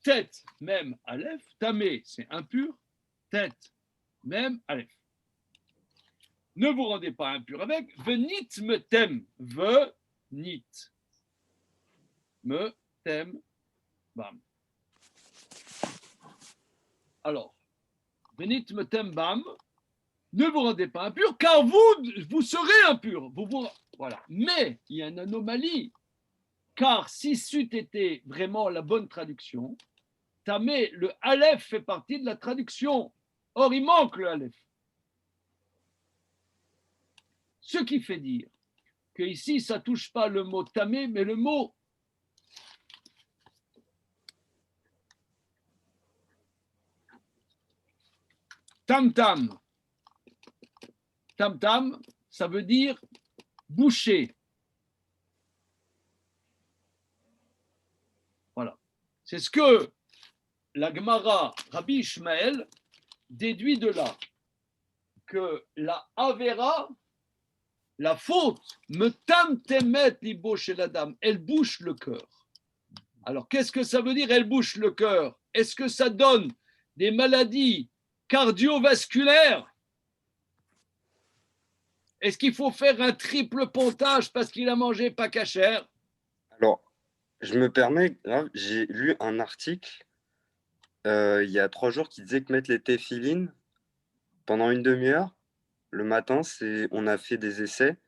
tête, même aleph, tamé, c'est impur, tête, même aleph. Ne vous rendez pas impur avec, venit me tem, venit me tem, bam. Alors, venit me tem, bam, ne vous rendez pas impur, car vous serez impur. Voilà. Mais il y a une anomalie, car si c'eût été vraiment la bonne traduction, tamé, le aleph fait partie de la traduction. Or, il manque le aleph. Ce qui fait dire que ici, ça ne touche pas le mot tamé, mais le mot tam-tam. Tam-tam, ça veut dire boucher. Voilà. C'est ce que la Gemara Rabbi Ishmael déduit de là, que la Avera, la faute, me tam-temet libo chez la dame, elle bouche le cœur. Alors, qu'est-ce que ça veut dire, elle bouche le cœur? Est-ce que ça donne des maladies cardiovasculaires? Est-ce qu'il faut faire un triple pontage parce qu'il a mangé pas cachère? Alors, je me permets, là, j'ai lu un article il y a 3 jours qui disait que mettre les téphilines pendant une demi-heure, le matin, on a fait des essais.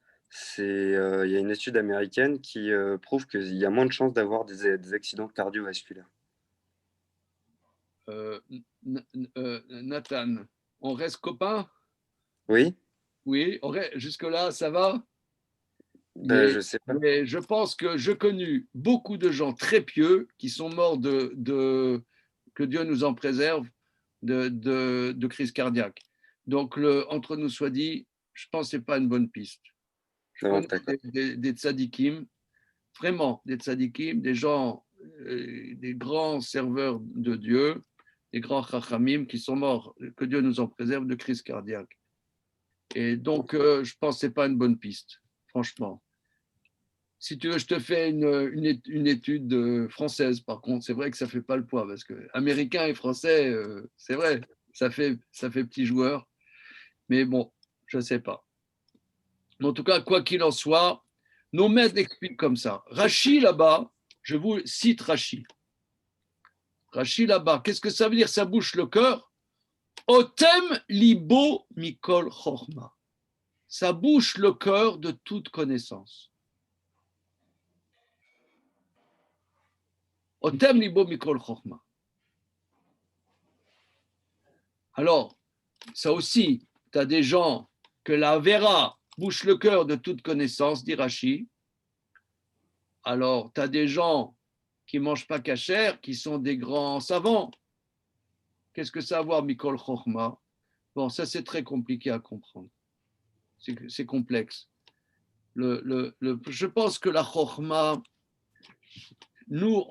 Il y a une étude américaine qui prouve qu'il y a moins de chances d'avoir des accidents cardiovasculaires. Nathan, on reste copains? Oui, Oui, jusque-là, ça va? ben, je sais pas. Mais je pense que je connu beaucoup de gens très pieux qui sont morts que Dieu nous en préserve, de crise cardiaque. Donc, entre nous soit dit, je pense que ce n'est pas une bonne piste. Je Non, connais d'accord. des tzadikim, vraiment des tzadikim, des gens, des grands serveurs de Dieu, des grands chachamim qui sont morts, que Dieu nous en préserve, de crise cardiaque. Et donc, je pense que ce n'est pas une bonne piste, franchement. Si tu veux, je te fais une étude française, par contre. C'est vrai que ça ne fait pas le poids, parce que américain et français, c'est vrai, ça fait petit joueur. Mais bon, je ne sais pas. En tout cas, quoi qu'il en soit, nos maîtres expliquent comme ça. Rachi là-bas, je vous cite Rachi. Rachi là-bas, qu'est-ce que ça veut dire? Ça bouche le cœur. Otem libo mikol chorma. Ça bouche le cœur de toute connaissance. Otem libo mikol chorma. Alors, ça aussi, tu as des gens que la vera bouche le cœur de toute connaissance, dit Rachi. Alors, tu as des gens qui ne mangent pas cachère, qui sont des grands savants. Qu'est-ce que ça a à voir, Mikol Chochma? Bon, ça, c'est très compliqué à comprendre. C'est complexe. Je pense que la Chochma, nous,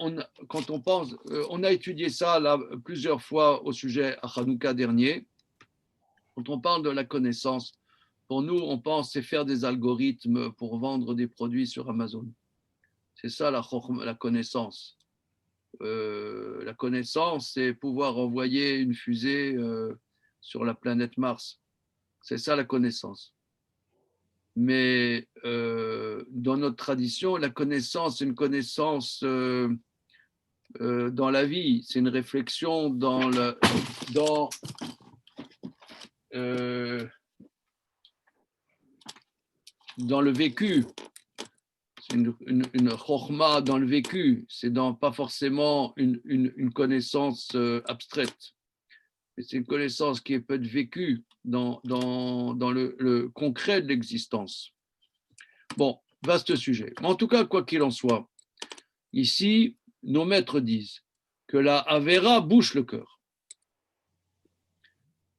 quand on pense, on a étudié ça là, plusieurs fois au sujet à Hanouka dernier. Quand on parle de la connaissance, pour nous, on pense c'est faire des algorithmes pour vendre des produits sur Amazon. C'est ça la connaissance. La connaissance, c'est pouvoir envoyer une fusée sur la planète Mars. C'est ça la connaissance. Mais dans notre tradition, la connaissance, c'est une connaissance dans la vie, c'est une réflexion dans le vécu. C'est une chorma dans le vécu, c'est pas forcément une connaissance abstraite, mais c'est une connaissance qui peut être vécue dans le concret de l'existence. Bon, vaste sujet. En tout cas, quoi qu'il en soit, ici, nos maîtres disent que la Avera bouche le cœur.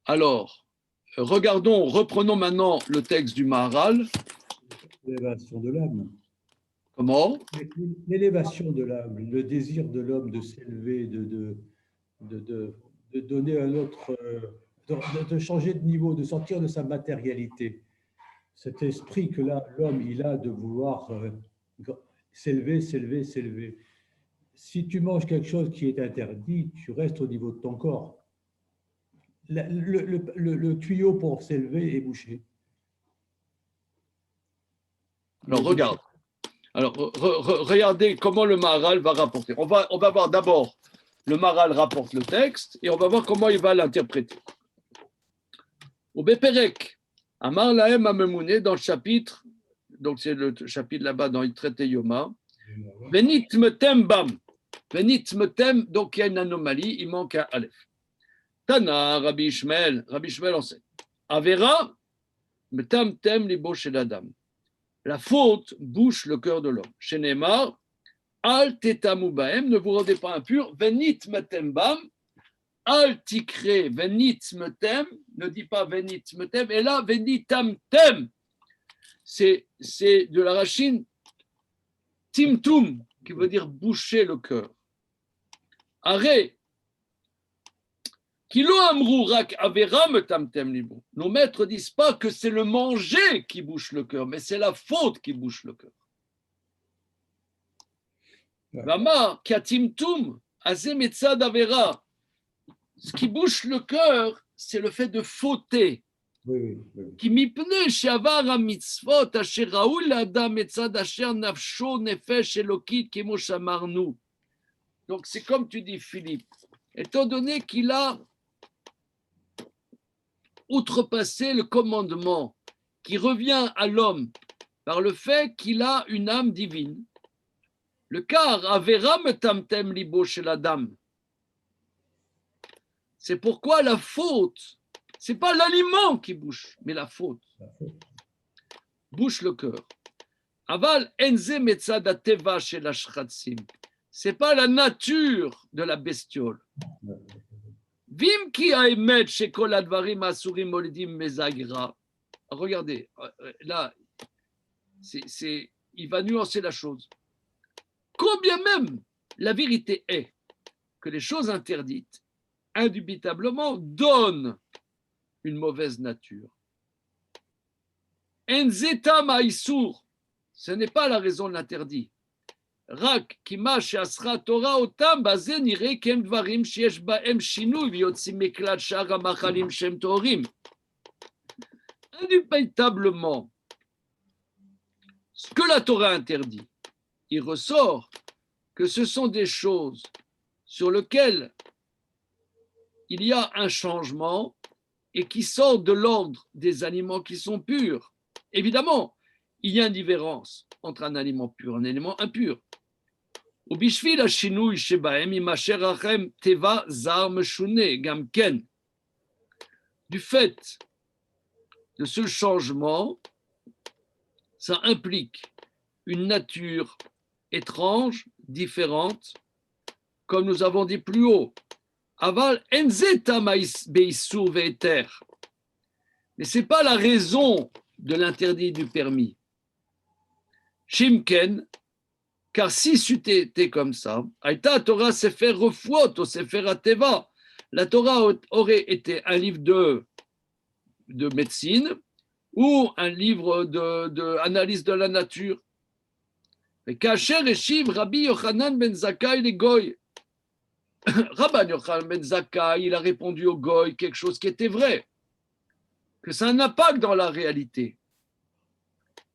Alors, reprenons maintenant le texte du Maharal. L'élévation de l'âme. Comment? L'élévation de l'âme, le désir de l'homme de s'élever, de donner un autre, de changer de niveau, de sortir de sa matérialité. Cet esprit que là, l'homme, il a de vouloir s'élever, s'élever, s'élever. Si tu manges quelque chose qui est interdit, tu restes au niveau de ton corps. Le tuyau pour s'élever est bouché. Alors, regarde. Alors, regardez comment le Maharal va rapporter. On va voir d'abord, le Maharal rapporte le texte et on va voir comment il va l'interpréter. Au Beperek, Amar Lahem Amemouné, dans le chapitre, donc c'est le chapitre là-bas dans le traité Yoma, Venit Metem Bam. Venit Metem, donc il y a une anomalie, il manque un Aleph. Tana, Rabbi Ishmael enseigne. Avera, Metam Tem Libo Shel Adam. La faute bouche le cœur de l'homme. Chez Neymar, Al tetamu baem, ne vous rendez pas impur, venit metem bam, al tikre, venit metem, ne dit pas venit metem, et là, venitam tem, c'est de la racine timtum, qui veut dire boucher le cœur. Arrêt, Kilo amrou rak avera metam tem libo. Nos maîtres disent pas que c'est le manger qui bouche le cœur, mais c'est la faute qui bouche le cœur. Vama, katimtum, azemetzad avera. Ce qui bouche le cœur, c'est le fait de fauter. Qui mipne shavar mitzvot asher raoul adam etzad asher nafsho nefesh elokit kemo shamarnu. Donc c'est comme tu dis, Philippe, étant donné qu'il a outrepassé le commandement qui revient à l'homme par le fait qu'il a une âme divine. Le car avera metamtem libo chez la dame. C'est pourquoi la faute, c'est pas l'aliment qui bouche, mais la faute bouche le cœur. Aval enze metzad ateva chez la shratsim. C'est pas la nature de la bestiole. Vim ki haemet chez kol advarim asurim moldim mezagra. Regardez, là, il va nuancer la chose. Combien même la vérité est que les choses interdites, indubitablement, donnent une mauvaise nature. Enzeta maïsour, ce n'est pas la raison de l'interdit. Rak kima she'asra Torah otam bazen nireh kem dvarim sheyesh bahem shinui v'yotzim meklat shar hamachalim shem torim. Indubitablement, ce que la Torah interdit, il ressort que ce sont des choses sur lesquelles il y a un changement et qui sortent de l'ordre des aliments qui sont purs. Évidemment, il y a une différence entre un aliment pur et un aliment impur. Du fait de ce changement, ça implique une nature étrange, différente, comme nous avons dit plus haut. Aval enzeta beisur ve'eter. Mais ce n'est pas la raison de l'interdit du permis. Shimken, car si c'était comme ça, Aïta Torah sefer refuot au sefer ateva, la Torah aurait été un livre de médecine ou un livre d'analyse de la nature. Et Kacher Eshiv Rabbi Yochanan ben Zakkai les Goy. Rabban Yochanan ben Zakkai, il a répondu au Goy quelque chose qui était vrai, que ça a un impact dans la réalité.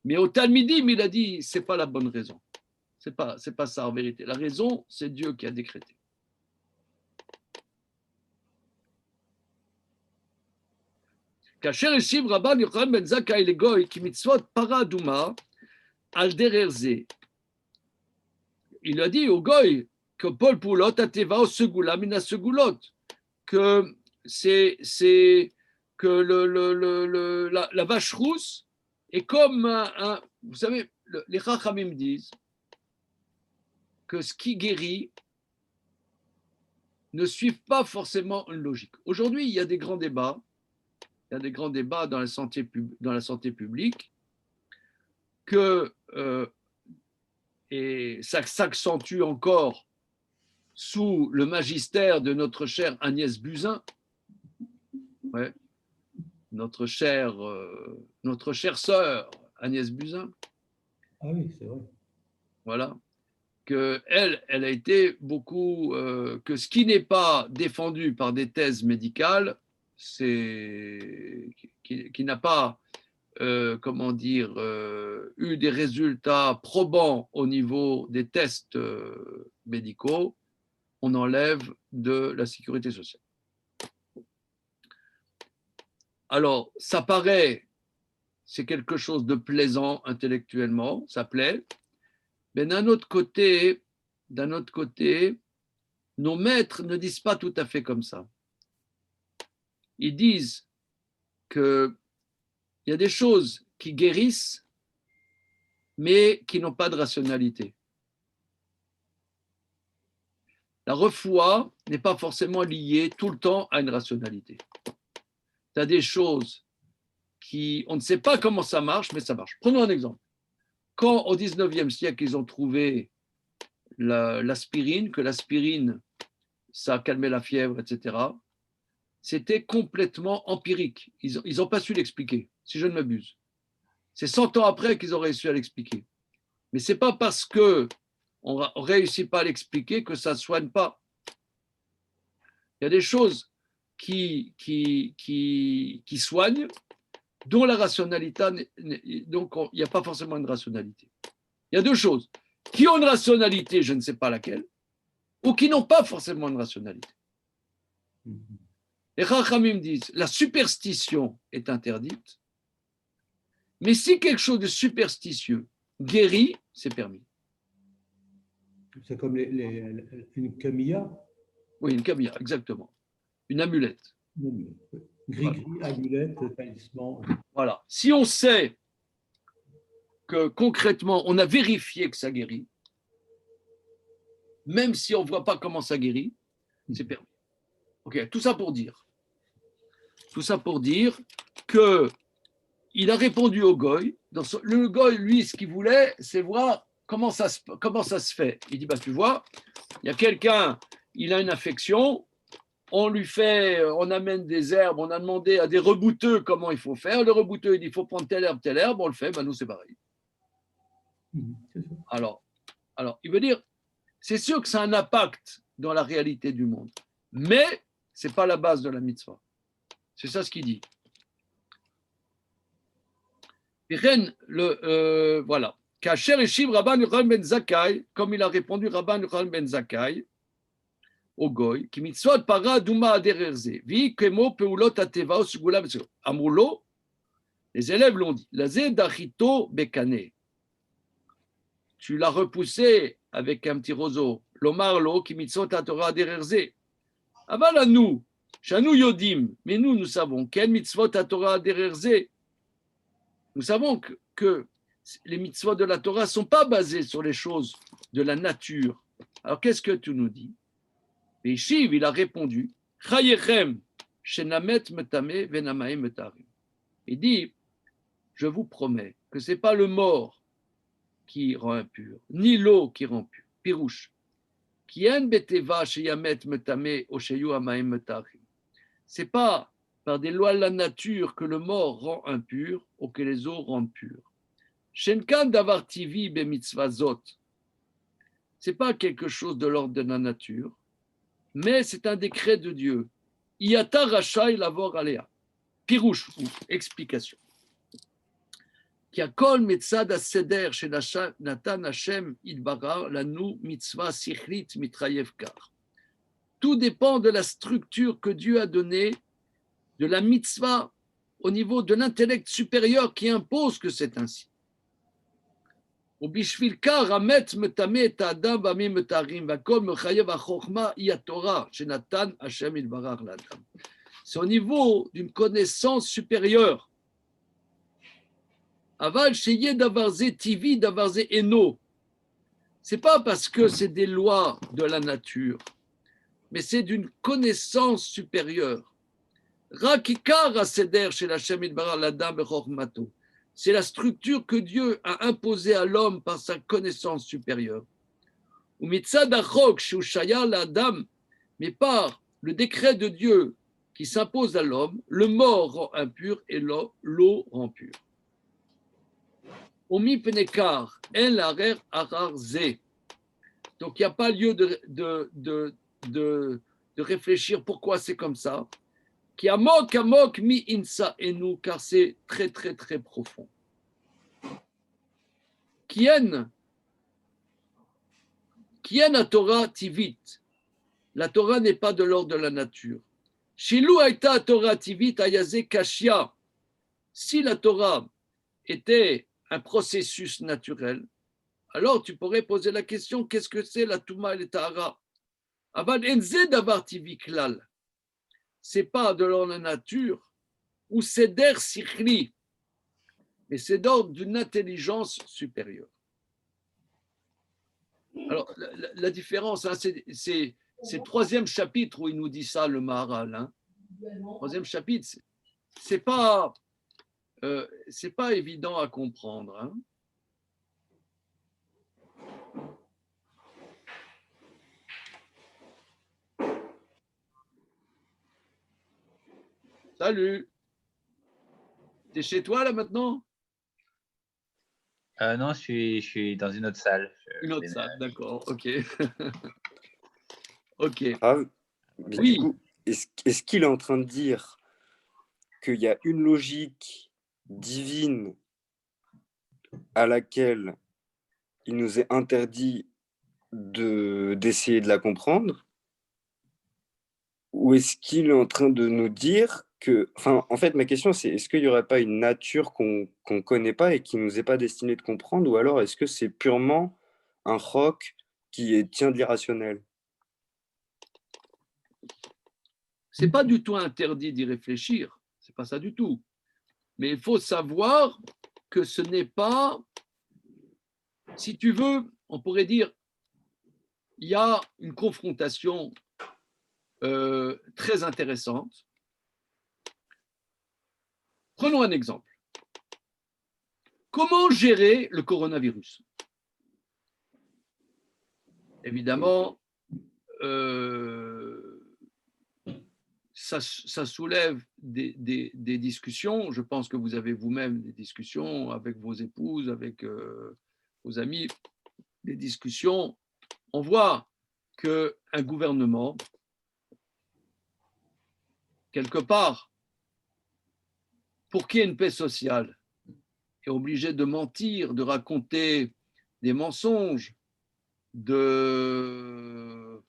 Mais au Talmidim, il a dit, c'est pas la bonne raison. C'est pas ça en vérité. La raison, c'est Dieu qui a décrété. Kacher Eshiv Rabban Yochanan ben Zakkai les Goy, qui mitzvot paraduma al dererze. Il a dit au Goy que Paul Poulot a teva au segula mina segulot, que la vache rousse est comme vous savez, les Chachamim disent que ce qui guérit ne suit pas forcément une logique. Aujourd'hui, il y a des grands débats il y a des grands débats dans la santé publique, que, et ça s'accentue encore sous le magistère de notre chère Agnès Buzyn, ouais, notre chère sœur Agnès Buzyn, Ah oui, c'est vrai. voilà, que elle a été beaucoup, que ce qui n'est pas défendu par des thèses médicales, c'est qui n'a pas, comment dire, eu des résultats probants au niveau des tests médicaux, on enlève de la sécurité sociale. Alors, ça paraît, c'est quelque chose de plaisant intellectuellement, ça plaît, mais d'un autre côté, nos maîtres ne disent pas tout à fait comme ça. Ils disent qu'il y a des choses qui guérissent, mais qui n'ont pas de rationalité. La refoua n'est pas forcément liée tout le temps à une rationalité. Tu as des choses qui, on ne sait pas comment ça marche, mais ça marche. Prenons un exemple. Quand au 19e siècle, ils ont trouvé l'aspirine, que l'aspirine, ça calmait la fièvre, etc., c'était complètement empirique. Ils n'ont pas su l'expliquer, si je ne m'abuse. C'est 100 ans après qu'ils ont réussi à l'expliquer. Mais ce n'est pas parce qu'on ne réussit pas à l'expliquer que ça ne soigne pas. Il y a des choses qui soignent, dont la rationalité, donc il n'y a pas forcément une rationalité. Il y a deux choses, qui ont une rationalité, je ne sais pas laquelle, ou qui n'ont pas forcément une rationalité. Les Chachamim disent, la superstition est interdite, mais si quelque chose de superstitieux guérit, c'est permis. C'est comme une camilla. Oui, une camilla, exactement. Une amulette. Gris-gris, amulette, talisman. Voilà. Si on sait que concrètement, on a vérifié que ça guérit, même si on ne voit pas comment ça guérit, c'est permis. Ok, tout ça pour dire qu'il a répondu au goy. Le goy, lui, ce qu'il voulait, c'est voir comment ça se fait. Il dit, bah, tu vois, il y a quelqu'un, il a une infection, on amène des herbes, on a demandé à des rebouteux comment il faut faire. Le rebouteux, il dit, il faut prendre telle herbe, on le fait, bah, nous, c'est pareil. Alors, il veut dire, c'est sûr que ça a un impact dans la réalité du monde, mais ce n'est pas la base de la mitzvah. C'est ça ce qu'il dit. Voilà. Kacher Eshiv Rabban Yochanan ben Zakkai, comme il a répondu Rabban Yochanan ben Zakkai au goy, qui mitzvot para duma adererze, vi kemo peulot ateva o sugula b'seo. Amroulo, les élèves l'ont dit. Lazé dachito bekane. Tu l'as repoussé avec un petit roseau. Lomarlo qui mitzvot atora adererze. Aval à nous, Shanou yodim, mais nous savons quel mitzvot atora adererze. Nous savons que les mitzvot de la Torah ne sont pas basés sur les choses de la nature. Alors qu'est-ce que tu nous dis? Et Shiv, il a répondu, Chayechem, shenamet metame venamae metarim. Il dit, je vous promets que ce n'est pas le mort qui rend impur, ni l'eau qui rend pur. Pirouche. Kien beteva sheyamet metame osheyu amaim metarim. Ce n'est pas par des lois de la nature que le mort rend impur ou que les eaux rendent pures. Shenkan davar tivi be mitzvazot. Ce n'est pas quelque chose de l'ordre de la nature, mais c'est un décret de Dieu. Iyata rachai lavor alea. Pirouche, explication. Qui a kol metzad aseder chez Natan Hashem idbarar lanu mitzvah sichrit mitrayevkar. Tout dépend de la structure que Dieu a donnée, de la mitzvah au niveau de l'intellect supérieur qui impose que c'est ainsi. C'est au niveau d'une connaissance supérieure. Aval sheye davarze tivi davarze eno. C'est pas parce que c'est des lois de la nature, mais c'est d'une connaissance supérieure. C'est la structure que Dieu a imposée à l'homme par sa connaissance supérieure. Mais par le décret de Dieu qui s'impose à l'homme, le mort rend impur et l'eau rend pure. Donc il n'y a pas lieu de réfléchir pourquoi c'est comme ça. Qui amok mi insa et nous, car c'est très très très profond. Kien a Torah tivit. La Torah n'est pas de l'ordre de la nature. Shilou aita Torah tivit ayaze kashia. Si la Torah était un processus naturel, alors tu pourrais poser la question, qu'est-ce que c'est la Touma et le Tahara? Avad enze davar tivi klal. C'est pas de l'ordre de la nature, ou c'est der sikhli, mais c'est d'ordre d'une intelligence supérieure. Alors, la différence, hein, c'est le troisième chapitre où il nous dit ça, le Maharal. Hein. Troisième chapitre, c'est pas évident à comprendre. Hein. Salut. T'es chez toi là maintenant? Non, je suis dans une autre salle. Une autre salle, d'accord, ok. Ok. Ah, mais Oui. du coup, est-ce qu'il est en train de dire qu'il y a une logique divine à laquelle il nous est interdit d'essayer de la comprendre? Ou est-ce qu'il est en train de nous dire que... Enfin, en fait, ma question, c'est est-ce qu'il n'y aurait pas une nature qu'on ne connaît pas et qui ne nous est pas destinée de comprendre? Ou alors est-ce que c'est purement un roc qui tient de l'irrationnel? C'est pas du tout interdit d'y réfléchir, c'est pas ça du tout. Mais il faut savoir que ce n'est pas, si tu veux, on pourrait dire, il y a une confrontation très intéressante. Prenons un exemple. Comment gérer le coronavirus? Évidemment, ça soulève des discussions. Je pense que vous avez vous-même des discussions avec vos épouses, avec vos amis, des discussions. On voit qu'un gouvernement, quelque part, pour qu'il y ait une paix sociale, est obligé de mentir, de raconter des mensonges, de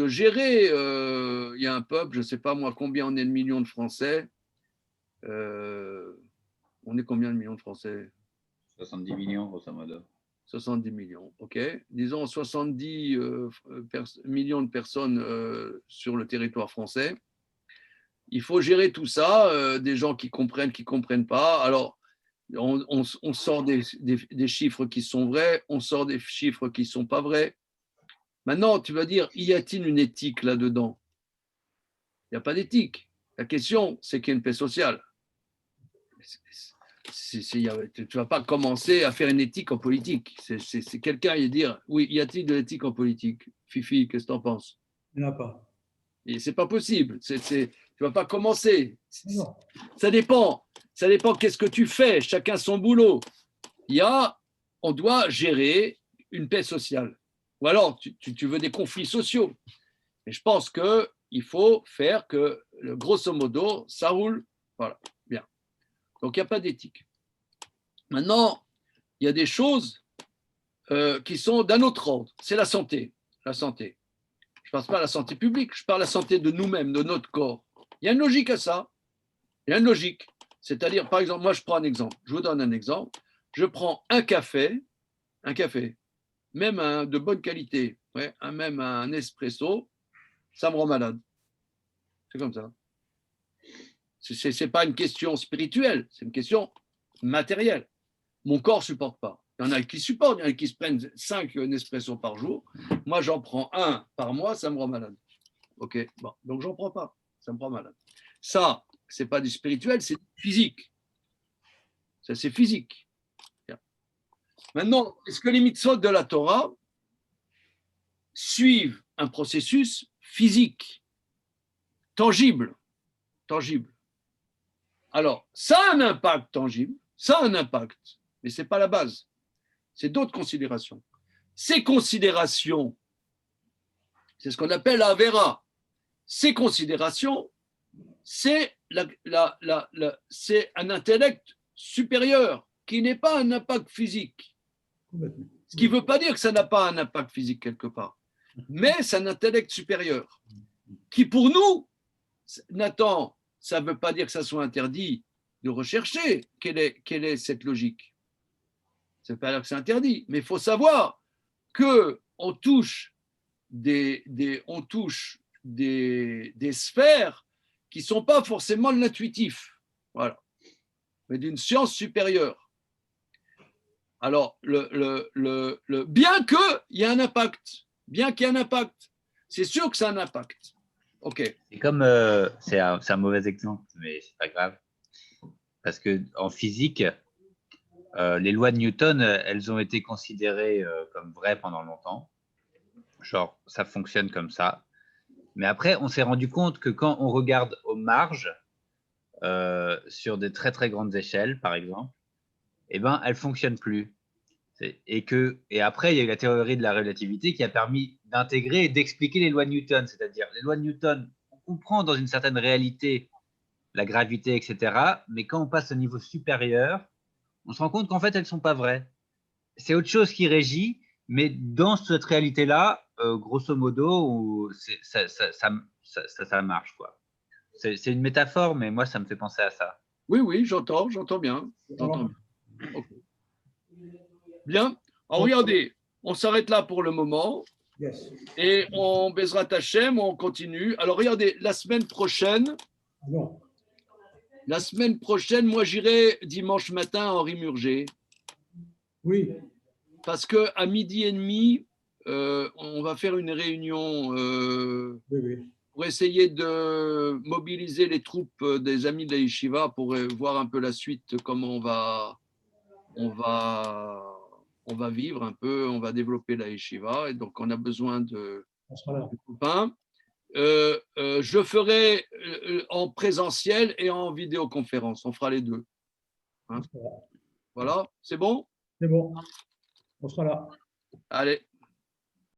gérer. Il y a un peuple, je ne sais pas moi combien on est de millions de Français. On est combien de millions de Français? 70 millions, grosso modo. 70 millions, ok. Disons 70 millions de personnes sur le territoire français. Il faut gérer tout ça, des gens qui comprennent pas. Alors, on sort des chiffres qui sont vrais, on sort des chiffres qui ne sont pas vrais. Maintenant, tu vas dire, y a-t-il une éthique là-dedans? Il n'y a pas d'éthique. La question, c'est qu'il y a une paix sociale. Tu ne vas pas commencer à faire une éthique en politique. C'est quelqu'un qui dire, oui, y a-t-il de l'éthique en politique? Fifi, qu'est-ce que tu en penses? Il n'y en a pas. Et ce n'est pas possible. Tu ne vas pas commencer. Non. Ça dépend. Ça dépend qu'est-ce que tu fais. Chacun son boulot. On doit gérer une paix sociale. Ou alors, tu veux des conflits sociaux. Mais je pense qu'il faut faire que, grosso modo, ça roule. Voilà, bien. Donc, il n'y a pas d'éthique. Maintenant, il y a des choses qui sont d'un autre ordre. C'est la santé. La santé. Je ne parle pas de la santé publique, je parle de la santé de nous-mêmes, de notre corps. Il y a une logique à ça. Il y a une logique. C'est-à-dire, par exemple, moi, je prends un exemple. Je vous donne un exemple. Je prends un café, même de bonne qualité, même un espresso, ça me rend malade. C'est comme ça. Ce n'est pas une question spirituelle, c'est une question matérielle. Mon corps ne supporte pas. Il y en a qui supportent, il y en a qui se prennent 5 Nespresso par jour. Moi, j'en prends un par mois, ça me rend malade. OK, bon, donc j'en prends pas. ça me rend malade. Ça, c'est pas du spirituel, c'est du physique. Ça, c'est physique. Maintenant, est-ce que les mitzvot de la Torah suivent un processus physique, tangible, tangible? Alors, ça a un impact tangible, ça a un impact, mais ce n'est pas la base. C'est d'autres considérations. Ces considérations, c'est ce qu'on appelle la Avera. Ces considérations, c'est c'est un intellect supérieur qui n'est pas un impact physique. Ce qui ne veut pas dire que ça n'a pas un impact physique quelque part, mais c'est un intellect supérieur qui, pour nous, Nathan, ça ne veut pas dire que ça soit interdit de rechercher quelle est cette logique. Ça ne veut pas dire que c'est interdit, mais il faut savoir qu'on touche des sphères qui ne sont pas forcément de l'intuitif, voilà, mais d'une science supérieure. Alors, bien qu'il y ait un impact, c'est sûr que ça a un impact. Ok. C'est comme, c'est un mauvais exemple, mais c'est pas grave. Parce que en physique, les lois de Newton, elles ont été considérées comme vraies pendant longtemps. Genre, ça fonctionne comme ça. Mais après, on s'est rendu compte que quand on regarde aux marges, sur des très très grandes échelles, par exemple, eh ben, elles ne fonctionnent plus. Et après, il y a eu la théorie de la relativité qui a permis d'intégrer et d'expliquer les lois de Newton. C'est-à-dire, les lois de Newton, on comprend dans une certaine réalité la gravité, etc. Mais quand on passe au niveau supérieur, on se rend compte qu'en fait, elles ne sont pas vraies. C'est autre chose qui régit, mais dans cette réalité-là, grosso modo, ça marche, quoi. C'est une métaphore, mais moi, ça me fait penser à ça. Oui, j'entends bien. J'entends bien. Okay. Bien. Alors, regardez, on s'arrête là pour le moment. Yes. Et on baisera Hachem, on continue. Alors, regardez, la semaine prochaine, moi, j'irai dimanche matin à Henri Murger. Oui. Parce qu'à 12h30, on va faire une réunion pour essayer de mobiliser les troupes des amis de la Yeshiva pour voir un peu la suite, comment on va vivre un peu, on va développer la Yeshiva. Et donc, on a besoin de copains. Je ferai en présentiel et en vidéoconférence. On fera les deux. Hein? Voilà, c'est bon? C'est bon. On sera là. Allez.